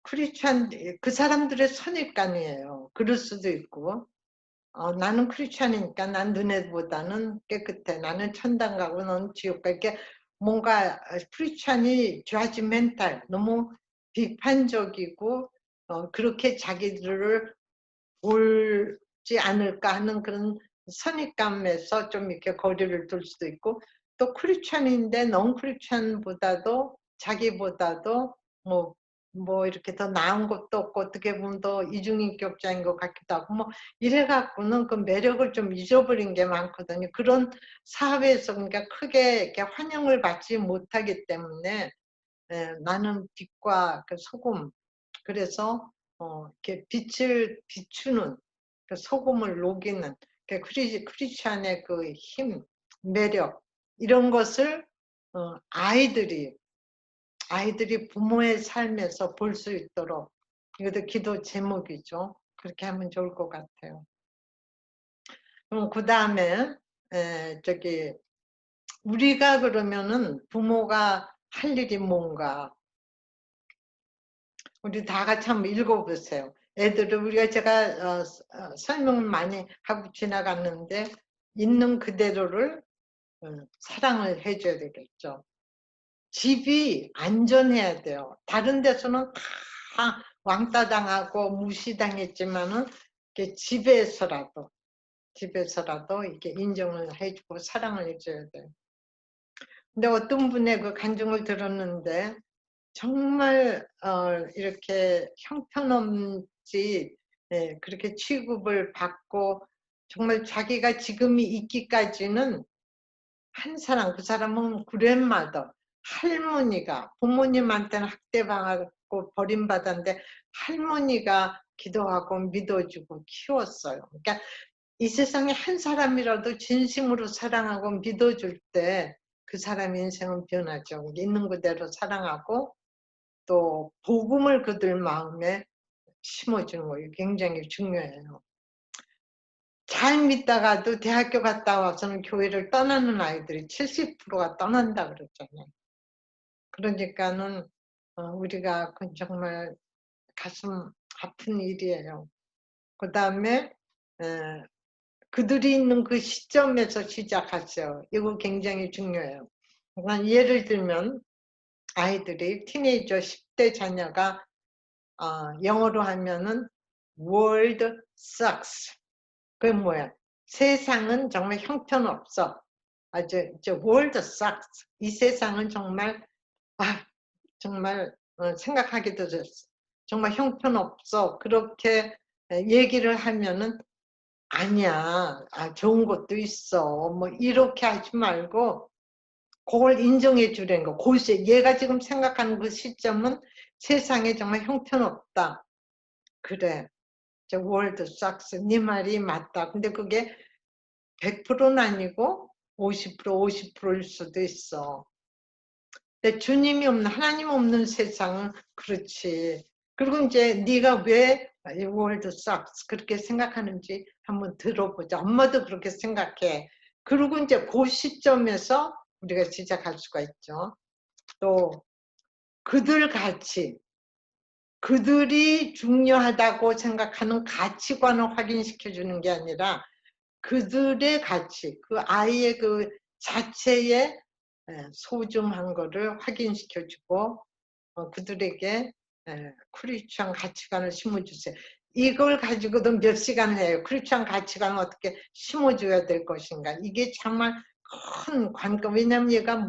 크리스찬 그 사람들의 선입관이에요. 그럴 수도 있고 나는 크리스찬이니까 난 너네보다는 깨끗해. 나는 천당 가고 넌 지옥 가. 이렇게 뭔가 크리스찬이 judgmental 너무 비판적이고 그렇게 자기들을 옳지 않을까 하는 그런 선입감에서 좀 이렇게 거리를 둘 수도 있고 또 크리스찬인데 넌 크리스찬보다도 자기보다도 뭐 이렇게 더 나은 것도 없고 어떻게 보면 더 이중인격자인 것 같기도 하고 뭐 이래 갖고는 그 매력을 좀 잊어버린 게 많거든요. 그런 사회에서 그러니까 크게 이렇게 환영을 받지 못하기 때문에 나는 빛과 그 소금 그래서 이렇게 빛을 비추는 그 소금을 녹이는 그 크리스찬의 그 힘, 매력 이런 것을 아이들이 부모의 삶에서 볼 수 있도록 이것도 기도 제목이죠. 그렇게 하면 좋을 것 같아요. 그럼 그 다음에 저기 우리가 그러면은 부모가 할 일이 뭔가 우리 다 같이 한번 읽어보세요. 애들을 우리가 제가 설명을 많이 하고 지나갔는데 있는 그대로를 사랑을 해줘야 되겠죠. 집이 안전해야 돼요. 다른 데서는 다 왕따 당하고 무시당했지만은 집에서라도 이렇게 인정을 해주고 사랑을 해줘야 돼요. 근데 어떤 분의 그 간증을 들었는데 정말 이렇게 형편없이 그렇게 취급을 받고 정말 자기가 지금이 있기까지는 한 사람 그 사람은 그랜마더 할머니가 부모님한테는 학대당하고 버림받았는데 할머니가 기도하고 믿어주고 키웠어요. 그러니까 이 세상에 한 사람이라도 진심으로 사랑하고 믿어줄 때 그 사람의 인생은 변하죠. 있는 그대로 사랑하고 또 복음을 그들 마음에 심어주는 거예요. 굉장히 중요해요. 잘 믿다가도 대학교 갔다 와서는 교회를 떠나는 아이들이 70%가 떠난다 그랬잖아요. 그러니까는 우리가 그건 정말 가슴 아픈 일이에요. 그 다음에 그들이 있는 그 시점에서 시작하세요. 이거 굉장히 중요해요. 그러니까 예를 들면 아이들이 티네이저 10대 자녀가 영어로 하면은 world sucks. 그게 뭐야? 세상은 정말 형편없어. 저 world sucks. 이 세상은 정말 정말 생각하기도 정말 형편없어. 그렇게 얘기를 하면은 아니야. 좋은 것도 있어. 뭐 이렇게 하지 말고 그걸 인정해 주라는 거. 얘가 지금 생각하는 그 시점은 세상에 정말 형편없다. 그래. 저 월드 삭스 네 말이 맞다. 근데 그게 100%는 아니고 50%일 수도 있어. 근데 주님이 없는 하나님 없는 세상은 그렇지. 그리고 이제 네가 왜 월드 삭스 그렇게 생각하는지 한번 들어보자. 엄마도 그렇게 생각해. 그리고 이제 그 시점에서 우리가 시작할 수가 있죠. 또 그들 가치 그들이 중요하다고 생각하는 가치관을 확인시켜 주는 게 아니라 그들의 가치, 그 아이의 그 자체의 소중한 거를 확인시켜 주고 그들에게 크리스천 가치관을 심어주세요. 이걸 가지고도 몇 시간을 해요. 크리스천 가치관을 어떻게 심어줘야 될 것인가. 이게 정말 큰 관건. 왜냐하면 얘가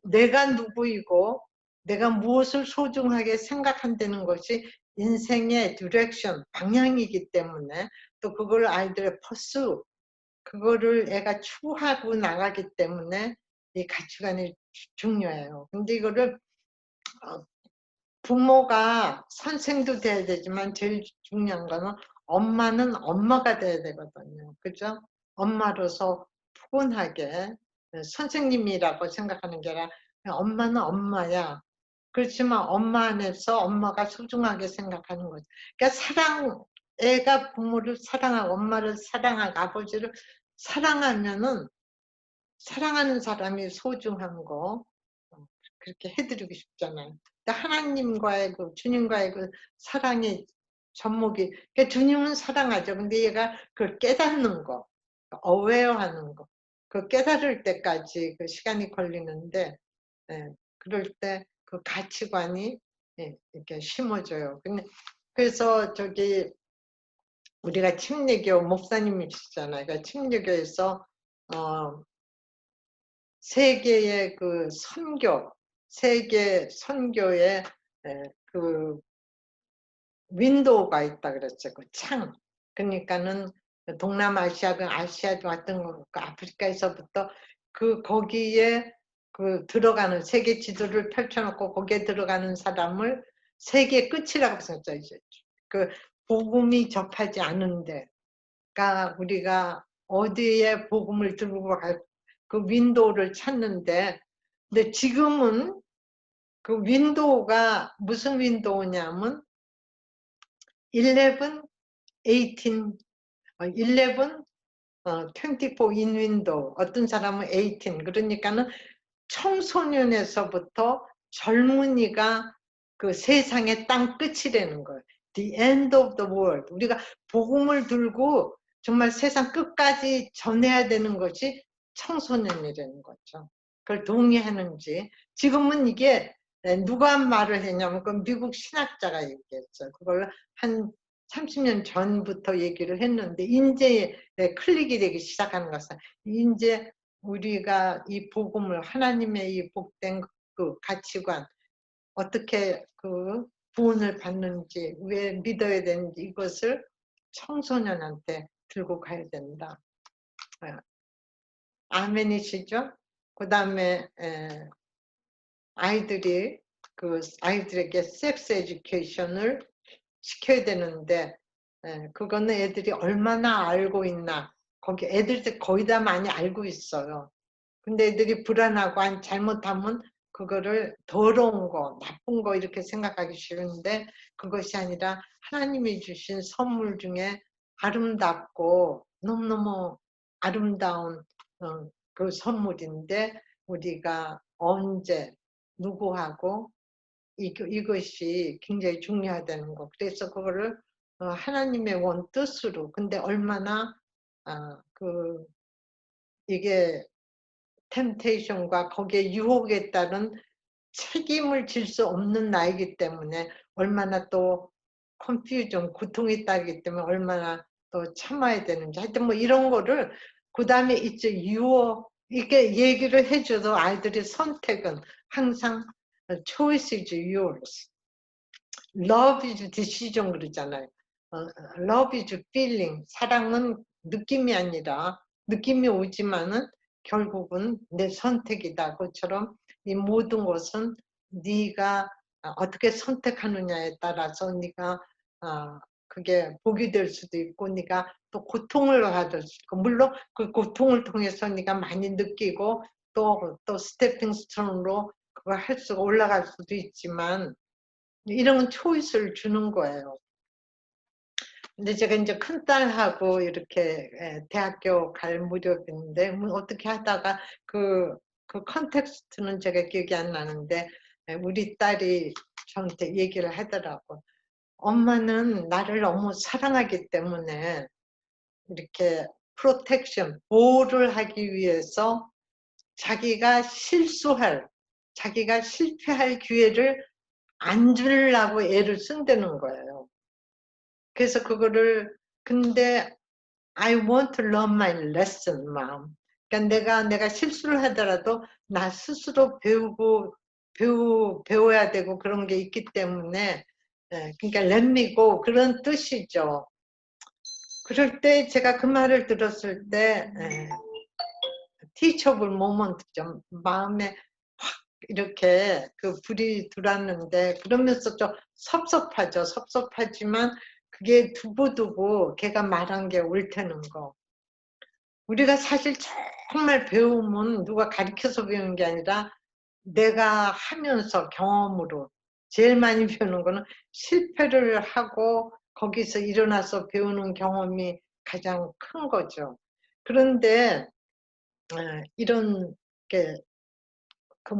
내가 누구이고 내가 무엇을 소중하게 생각한다는 것이 인생의 디렉션, 방향이기 때문에 또 그걸 아이들의 퍼스, 그거를 애가 추구하고 나가기 때문에 이 가치관이 중요해요. 근데 이거를 부모가 선생도 돼야 되지만 제일 중요한 거는 엄마는 엄마가 돼야 되거든요. 그죠? 엄마로서 푸근하게 선생님이라고 생각하는 게 아니라 엄마는 엄마야. 그렇지만 엄마 안에서 엄마가 소중하게 생각하는 거죠. 그러니까 애가 부모를 사랑하고 엄마를 사랑하고 아버지를 사랑하면은 사랑하는 사람이 소중한 거 그렇게 해드리고 싶잖아요. 근데 하나님과의 주님과의 사랑의 접목이, 그러니까 주님은 사랑하죠. 근데 얘가 그걸 깨닫는 거, 어웨어하는 거, 그 깨달을 때까지 시간이 걸리는데, 그럴 때 그 가치관이 이렇게 심어져요. 근데 그래서 우리가 침례교 목사님이시잖아요. 그러니까 침례교에서 세계의 세계 선교의 그 윈도우가 있다 그랬죠. 그 창. 그러니까는 동남아시아, 아시아 같은 거, 아프리카에서부터 거기에 들어가는 세계 지도를 펼쳐놓고 거기에 들어가는 사람을 세계 끝이라고 생각해요. 이제 복음이 접하지 않은데, 그러니까 우리가 어디에 복음을 들고 갈 윈도우를 찾는데, 근데 지금은 윈도우가 무슨 윈도우냐면 11, 18, 11, 24 인 윈도우. 어떤 사람은 18. 그러니까는 청소년에서부터 젊은이가 세상의 땅 끝이라는 거예요. The end of the world. 우리가 복음을 들고 정말 세상 끝까지 전해야 되는 것이 청소년이라는 거죠. 그걸 동의하는지. 지금은 이게 누가 말을 했냐면 미국 신학자가 얘기했어요. 그걸 한 30년 전부터 얘기를 했는데 이제 클릭이 되기 시작하는 것은 이제 우리가 이 복음을 하나님의 이 복된 가치관 어떻게 구원을 받는지 왜 믿어야 되는지 이것을 청소년한테 들고 가야 된다. 아멘이시죠? 그 다음에 아이들에게 섹스 에듀케이션을 시켜야 되는데 그거는 애들이 얼마나 알고 있나. 거기 애들도 거의 다 많이 알고 있어요. 근데 애들이 불안하고 잘못하면 그거를 더러운 거, 나쁜 거 이렇게 생각하기 싫은데 그것이 아니라 하나님이 주신 선물 중에 아름답고 너무너무 아름다운 그 선물인데 우리가 언제 누구하고 이것이 굉장히 중요하다는 거. 그래서 그거를 하나님의 원 뜻으로. 근데 얼마나 이게 템테이션과 거기에 유혹에 따른 책임을 질 수 없는 나이기 때문에 얼마나 또 컨퓨전, 고통이 따르기 때문에 얼마나 또 참아야 되는지. 하여튼 뭐 이런 거를 그 다음에 있죠. 이게 얘기를 해줘도 아이들의 선택은 항상 choice is yours. love is decision 그러잖아요. love is feeling. 사랑은 느낌이 아니라 느낌이 오지만은 결국은 내 선택이다. 그처럼 이 모든 것은 네가 어떻게 선택하느냐에 따라서 네가 그게 복이 될 수도 있고 네가 또 고통을 받을 수 있고 물론 그 고통을 통해서 네가 많이 느끼고 또 스태핑 스톤으로 그걸 할 수가 올라갈 수도 있지만 이런 초이스를 주는 거예요. 근데 제가 이제 큰딸하고 이렇게 대학교 갈 무렵인데 뭐 어떻게 하다가 그 컨텍스트는 제가 기억이 안 나는데 우리 딸이 저한테 얘기를 하더라고. 엄마는 나를 너무 사랑하기 때문에 이렇게 프로텍션, 보호를 하기 위해서 자기가 실패할 기회를 안 주려고 애를 쓴다는 거예요. 그래서 근데 I want to learn my lesson, mom. 그러니까 내가 실수를 하더라도 나 스스로 배워야 되고 그런 게 있기 때문에, 그러니까 let me go 그런 뜻이죠. 그럴 때 제가 그 말을 들었을 때, teachable moment죠. 마음에 확 이렇게 불이 들어왔는데, 그러면서 좀 섭섭하죠. 섭섭하지만 그게 두고두고 걔가 말한 게 옳다는 거. 우리가 사실 정말 배움은 누가 가르쳐서 배우는 게 아니라 내가 하면서 경험으로 제일 많이 배우는 거는 실패를 하고 거기서 일어나서 배우는 경험이 가장 큰 거죠. 그런데 이런 게 그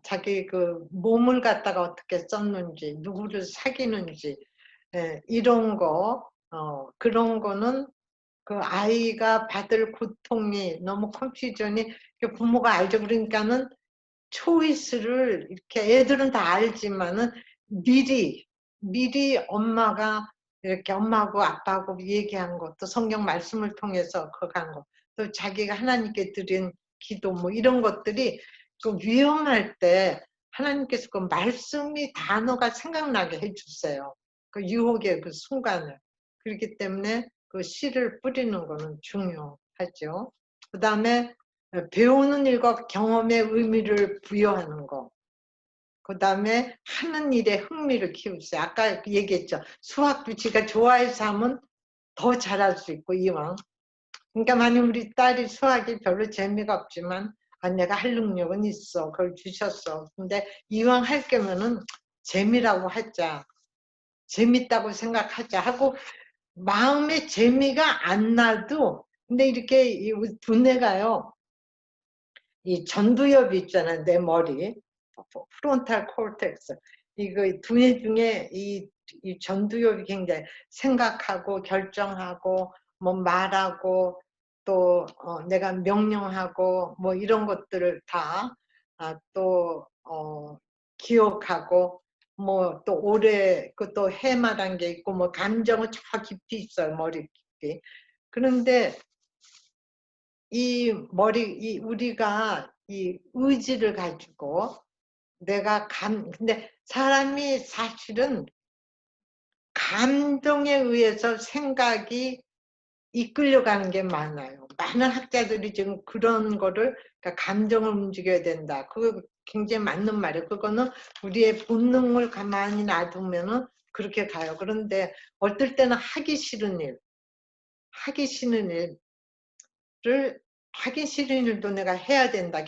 자기 그 몸을 갖다가 어떻게 썼는지, 누구를 사귀는지, 이런 거, 그런 거는 그 아이가 받을 고통이 너무 컨퓨전이 부모가 알죠. 그러니까는 초이스를 이렇게 애들은 다 알지만은 미리 엄마가 이렇게 엄마하고 아빠하고 얘기한 것도 성경 말씀을 통해서 그거 간 거, 또 자기가 하나님께 드린 기도 뭐 이런 것들이 그 위험할 때 하나님께서 그 말씀이 단어가 생각나게 해주세요. 그 유혹의 그 순간을. 그렇기 때문에 그 씨를 뿌리는 거는 중요하죠. 그 다음에 배우는 일과 경험의 의미를 부여하는 거. 그 다음에 하는 일에 흥미를 키우세요. 아까 얘기했죠. 수학도 지가 좋아해서 하면 더 잘할 수 있고, 이왕. 그러니까 만약 우리 딸이 수학이 별로 재미가 없지만, 내가 할 능력은 있어. 그걸 주셨어. 근데 이왕 할 거면은 재미라고 하자. 재밌다고 생각하자 하고, 마음에 재미가 안 나도, 근데 이렇게 두뇌가요, 이 전두엽이 있잖아, 내 머리. 프론탈 콜텍스. 이거 두뇌 중에 이 전두엽이 굉장히 생각하고 결정하고 뭐 말하고 또 내가 명령하고 뭐 이런 것들을 다 또 기억하고 뭐 또 올해 그또 해마다한 게 있고 뭐 감정은 저 깊이 있어요, 머리 깊이. 그런데 우리가 이 의지를 가지고 근데 사람이 사실은 감정에 의해서 생각이 이끌려가는 게 많아요. 많은 학자들이 지금 그런 거를, 그러니까 감정을 움직여야 된다. 그거 굉장히 맞는 말이에요. 그거는 우리의 본능을 가만히 놔두면은 그렇게 가요. 그런데 어떨 때는 하기 싫은 일도 내가 해야 된다.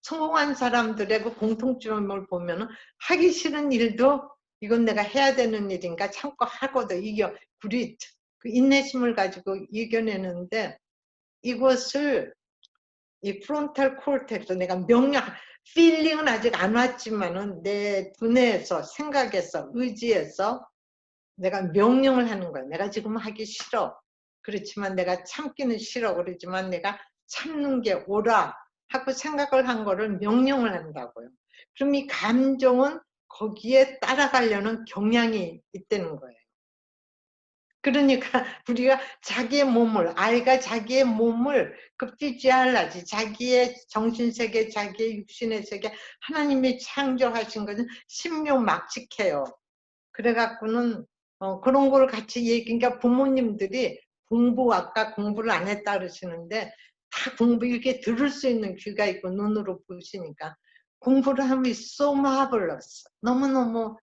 성공한 사람들의 그 공통점을 보면은 하기 싫은 일도 이건 내가 해야 되는 일인가 참고 하거든. 그 인내심을 가지고 이겨내는데, 이것을 이 프론탈 콜텍스, 내가 필링은 아직 안 왔지만은 내 두뇌에서, 생각에서, 의지에서 내가 명령을 하는 거야. 내가 지금 하기 싫어. 그렇지만 내가 참기는 싫어. 그렇지만 내가 참는 게 옳아 하고 생각을 한 거를 명령을 한다고요. 그럼 이 감정은 거기에 따라가려는 경향이 있다는 거예요. 그러니까 우리가 아이가 자기의 몸을 그 피지알라지, 자기의 정신세계, 자기의 육신의 세계, 하나님이 창조하신 것은 신묘막측해요. 그래갖고는 그런 걸 같이 그러니까 부모님들이 아까 공부를 안 했다 그러시는데, 다 이렇게 들을 수 있는 귀가 있고 눈으로 보시니까 공부를 하면 so marvelous. 너무너무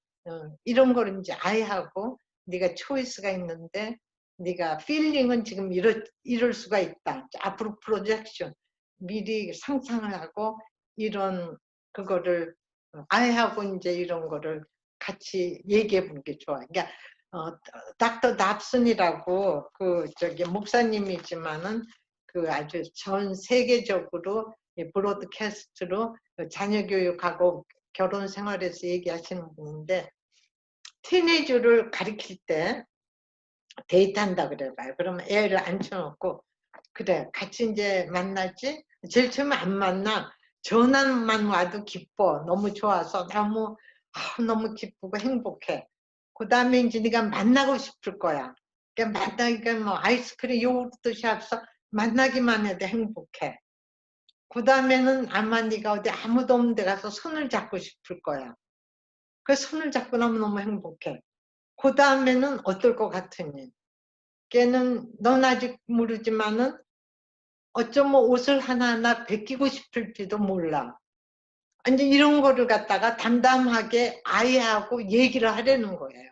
이런 걸 이제 아이하고 네가 초이스가 있는데, 네가 필링은 지금 이럴 수가 있다. 앞으로 프로젝션, 미리 상상을 하고 이런 그거를 아이하고 이제 이런 거를 같이 얘기해 보는 게 좋아. 그러니까 닥터 답슨이라고 목사님이지만은 그 아주 전 세계적으로 브로드캐스트로 자녀 교육하고 결혼 생활에서 얘기하시는 분인데, 티네이저를 가리킬 때 데이트한다 그래봐요. 그러면 애를 앉혀놓고 그래 같이 이제 만나지? 제일 처음에 안 만나. 전화만 와도 기뻐. 너무 좋아서 너무 기쁘고 행복해. 그 다음에 이제 네가 만나고 싶을 거야. 그러니까 만나니까 뭐 아이스크림 요구르트 샵서 만나기만 해도 행복해. 그 다음에는 아마 네가 어디 아무도 없는 데 가서 손을 잡고 싶을 거야. 그 손을 잡고 너무너무 행복해. 그 다음에는 어떨 것 같으니? 걔는 넌 아직 모르지만은 어쩌면 옷을 하나하나 베끼고 싶을지도 몰라. 이제 이런 거를 갖다가 담담하게 아이하고 얘기를 하려는 거예요.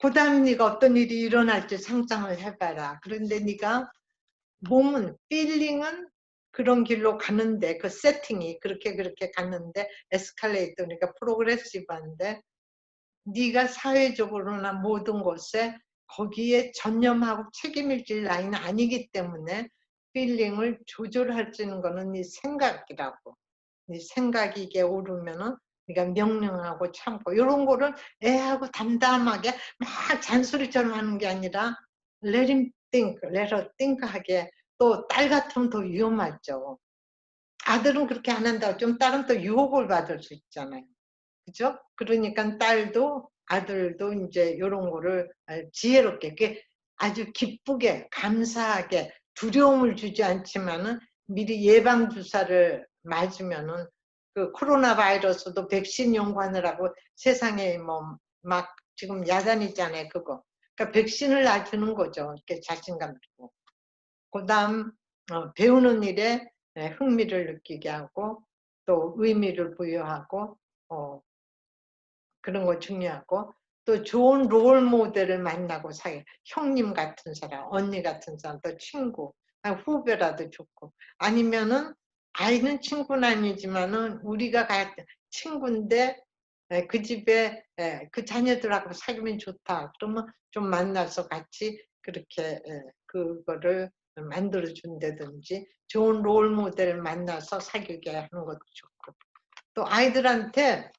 그 다음에 네가 어떤 일이 일어날지 상상을 해봐라. 그런데 네가 필링은 그런 길로 가는데 그 세팅이 그렇게 갔는데 에스컬레이터 그러니까 프로그레시브한데 네가 사회적으로나 모든 것에 거기에 전념하고 책임을 질 나이는 아니기 때문에 필링을 조절할 수 있는 거는 네 생각이라고. 네 생각이 이게 오르면은 네가 명령하고 참고 요런 거를 애하고 담담하게 막 잔소리처럼 하는 게 아니라 let him think, let her think 하게 또 딸 같으면 더 위험하죠. 아들은 그렇게 안 한다고 좀 딸은 또 유혹을 받을 수 있잖아요. 그죠? 그러니까 딸도 아들도 인제 요런 거를 지혜롭게 그게 아주 기쁘게 감사하게 두려움을 주지 않지만은 미리 예방 주사를 맞으면은 그 코로나 바이러스도 백신 연구하느라고 세상에 뭐 막 지금 야단이잖아요, 그거. 그러니까 백신을 놔주는 거죠. 이렇게 자신감 주고. 그다음 배우는 일에 흥미를 느끼게 하고 또 의미를 부여하고 어 그런 거 중요하고 또 좋은 롤 모델을 만나고 형님 같은 사람, 언니 같은 사람, 또 친구, 후배라도 좋고 아니면은 아이는 친구는 아니지만은 우리가 친구인데 그 집에 그 자녀들하고 사귀면 좋다. 그러면 좀 만나서 같이 그렇게 그거를 만들어 준다든지 좋은 롤 모델을 만나서 사귀게 하는 것도 좋고 또 아이들한테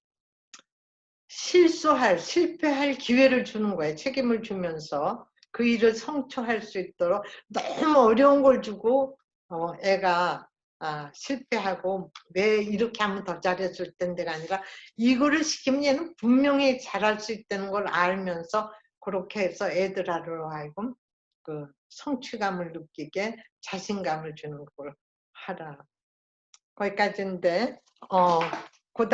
실패할 기회를 주는 거예요. 책임을 주면서 그 일을 성취할 수 있도록 너무 어려운 걸 주고 애가 실패하고 왜 이렇게 하면 더 잘했을 텐데가 아니라 이거를 시키면 얘는 분명히 잘할 수 있다는 걸 알면서 그렇게 해서 애들하러 하여금 그 성취감을 느끼게 자신감을 주는 걸 하라. 거기까지인데 그다음